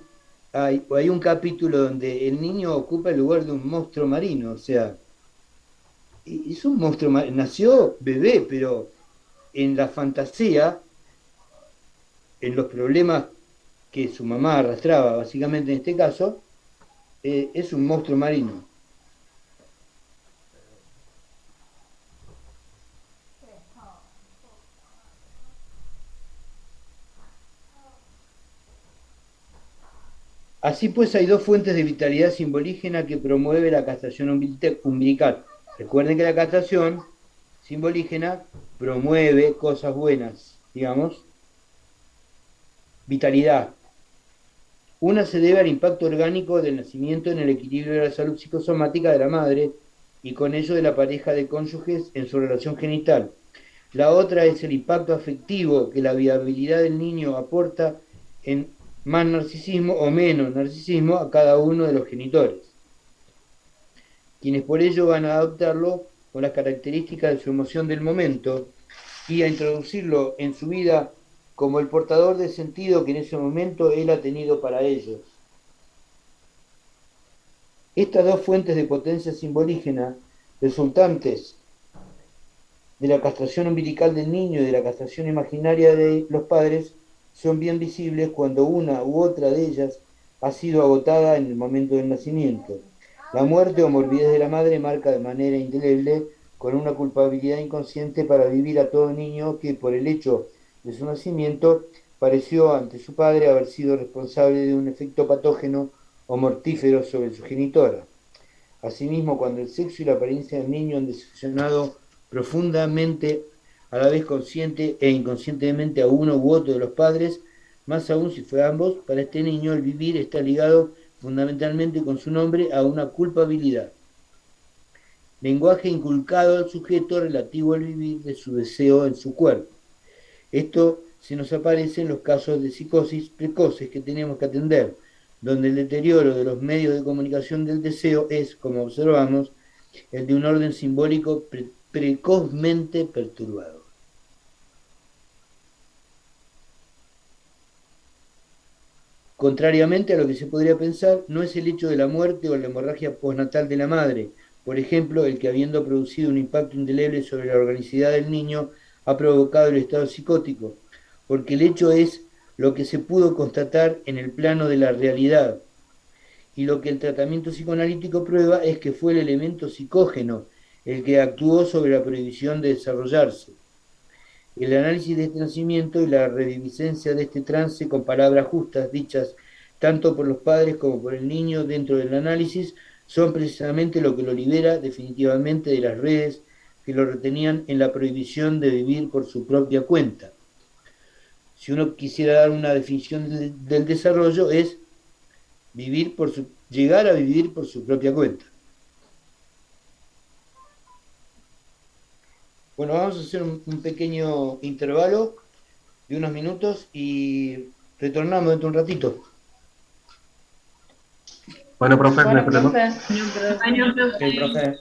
hay un capítulo donde el niño ocupa el lugar de un monstruo marino, o sea, es un monstruo marino, nació bebé, pero en la fantasía, en los problemas que su mamá arrastraba, básicamente en este caso, es un monstruo marino. Así pues, hay dos fuentes de vitalidad simbolígena que promueve la castración umbilical. Recuerden que la castración simbolígena promueve cosas buenas, digamos, vitalidad. Una se debe al impacto orgánico del nacimiento en el equilibrio de la salud psicosomática de la madre y con ello de la pareja de cónyuges en su relación genital. La otra es el impacto afectivo que la viabilidad del niño aporta en más narcisismo o menos narcisismo a cada uno de los genitores, quienes por ello van a adoptarlo con las características de su emoción del momento y a introducirlo en su vida como el portador de sentido que en ese momento él ha tenido para ellos. Estas dos fuentes de potencia simbolígena resultantes de la castración umbilical del niño y de la castración imaginaria de los padres son bien visibles cuando una u otra de ellas ha sido agotada en el momento del nacimiento. La muerte o morbidez de la madre marca de manera indeleble con una culpabilidad inconsciente para vivir a todo niño que por el hecho de su nacimiento pareció ante su padre haber sido responsable de un efecto patógeno o mortífero sobre su genitora. Asimismo, cuando el sexo y la apariencia del niño han decepcionado profundamente, a la vez consciente e inconscientemente a uno u otro de los padres, más aún si fue ambos, para este niño el vivir está ligado fundamentalmente con su nombre a una culpabilidad. Lenguaje inculcado al sujeto relativo al vivir de su deseo en su cuerpo. Esto se nos aparece en los casos de psicosis precoces que tenemos que atender, donde el deterioro de los medios de comunicación del deseo es, como observamos, el de un orden simbólico precozmente perturbado. Contrariamente a lo que se podría pensar, no es el hecho de la muerte o la hemorragia postnatal de la madre, por ejemplo, el que habiendo producido un impacto indeleble sobre la organicidad del niño ha provocado el estado psicótico, porque el hecho es lo que se pudo constatar en el plano de la realidad, y lo que el tratamiento psicoanalítico prueba es que fue el elemento psicógeno el que actuó sobre la prohibición de desarrollarse. El análisis de este nacimiento y la reviviscencia de este trance con palabras justas dichas tanto por los padres como por el niño dentro del análisis son precisamente lo que lo libera definitivamente de las redes que lo retenían en la prohibición de vivir por su propia cuenta. Si uno quisiera dar una definición del desarrollo es llegar a vivir por su propia cuenta. Bueno, vamos a hacer un pequeño intervalo de unos minutos y retornamos dentro de un ratito. Bueno, profe, no hay Bueno, problema. profe. Bueno, profe. Sí, profe.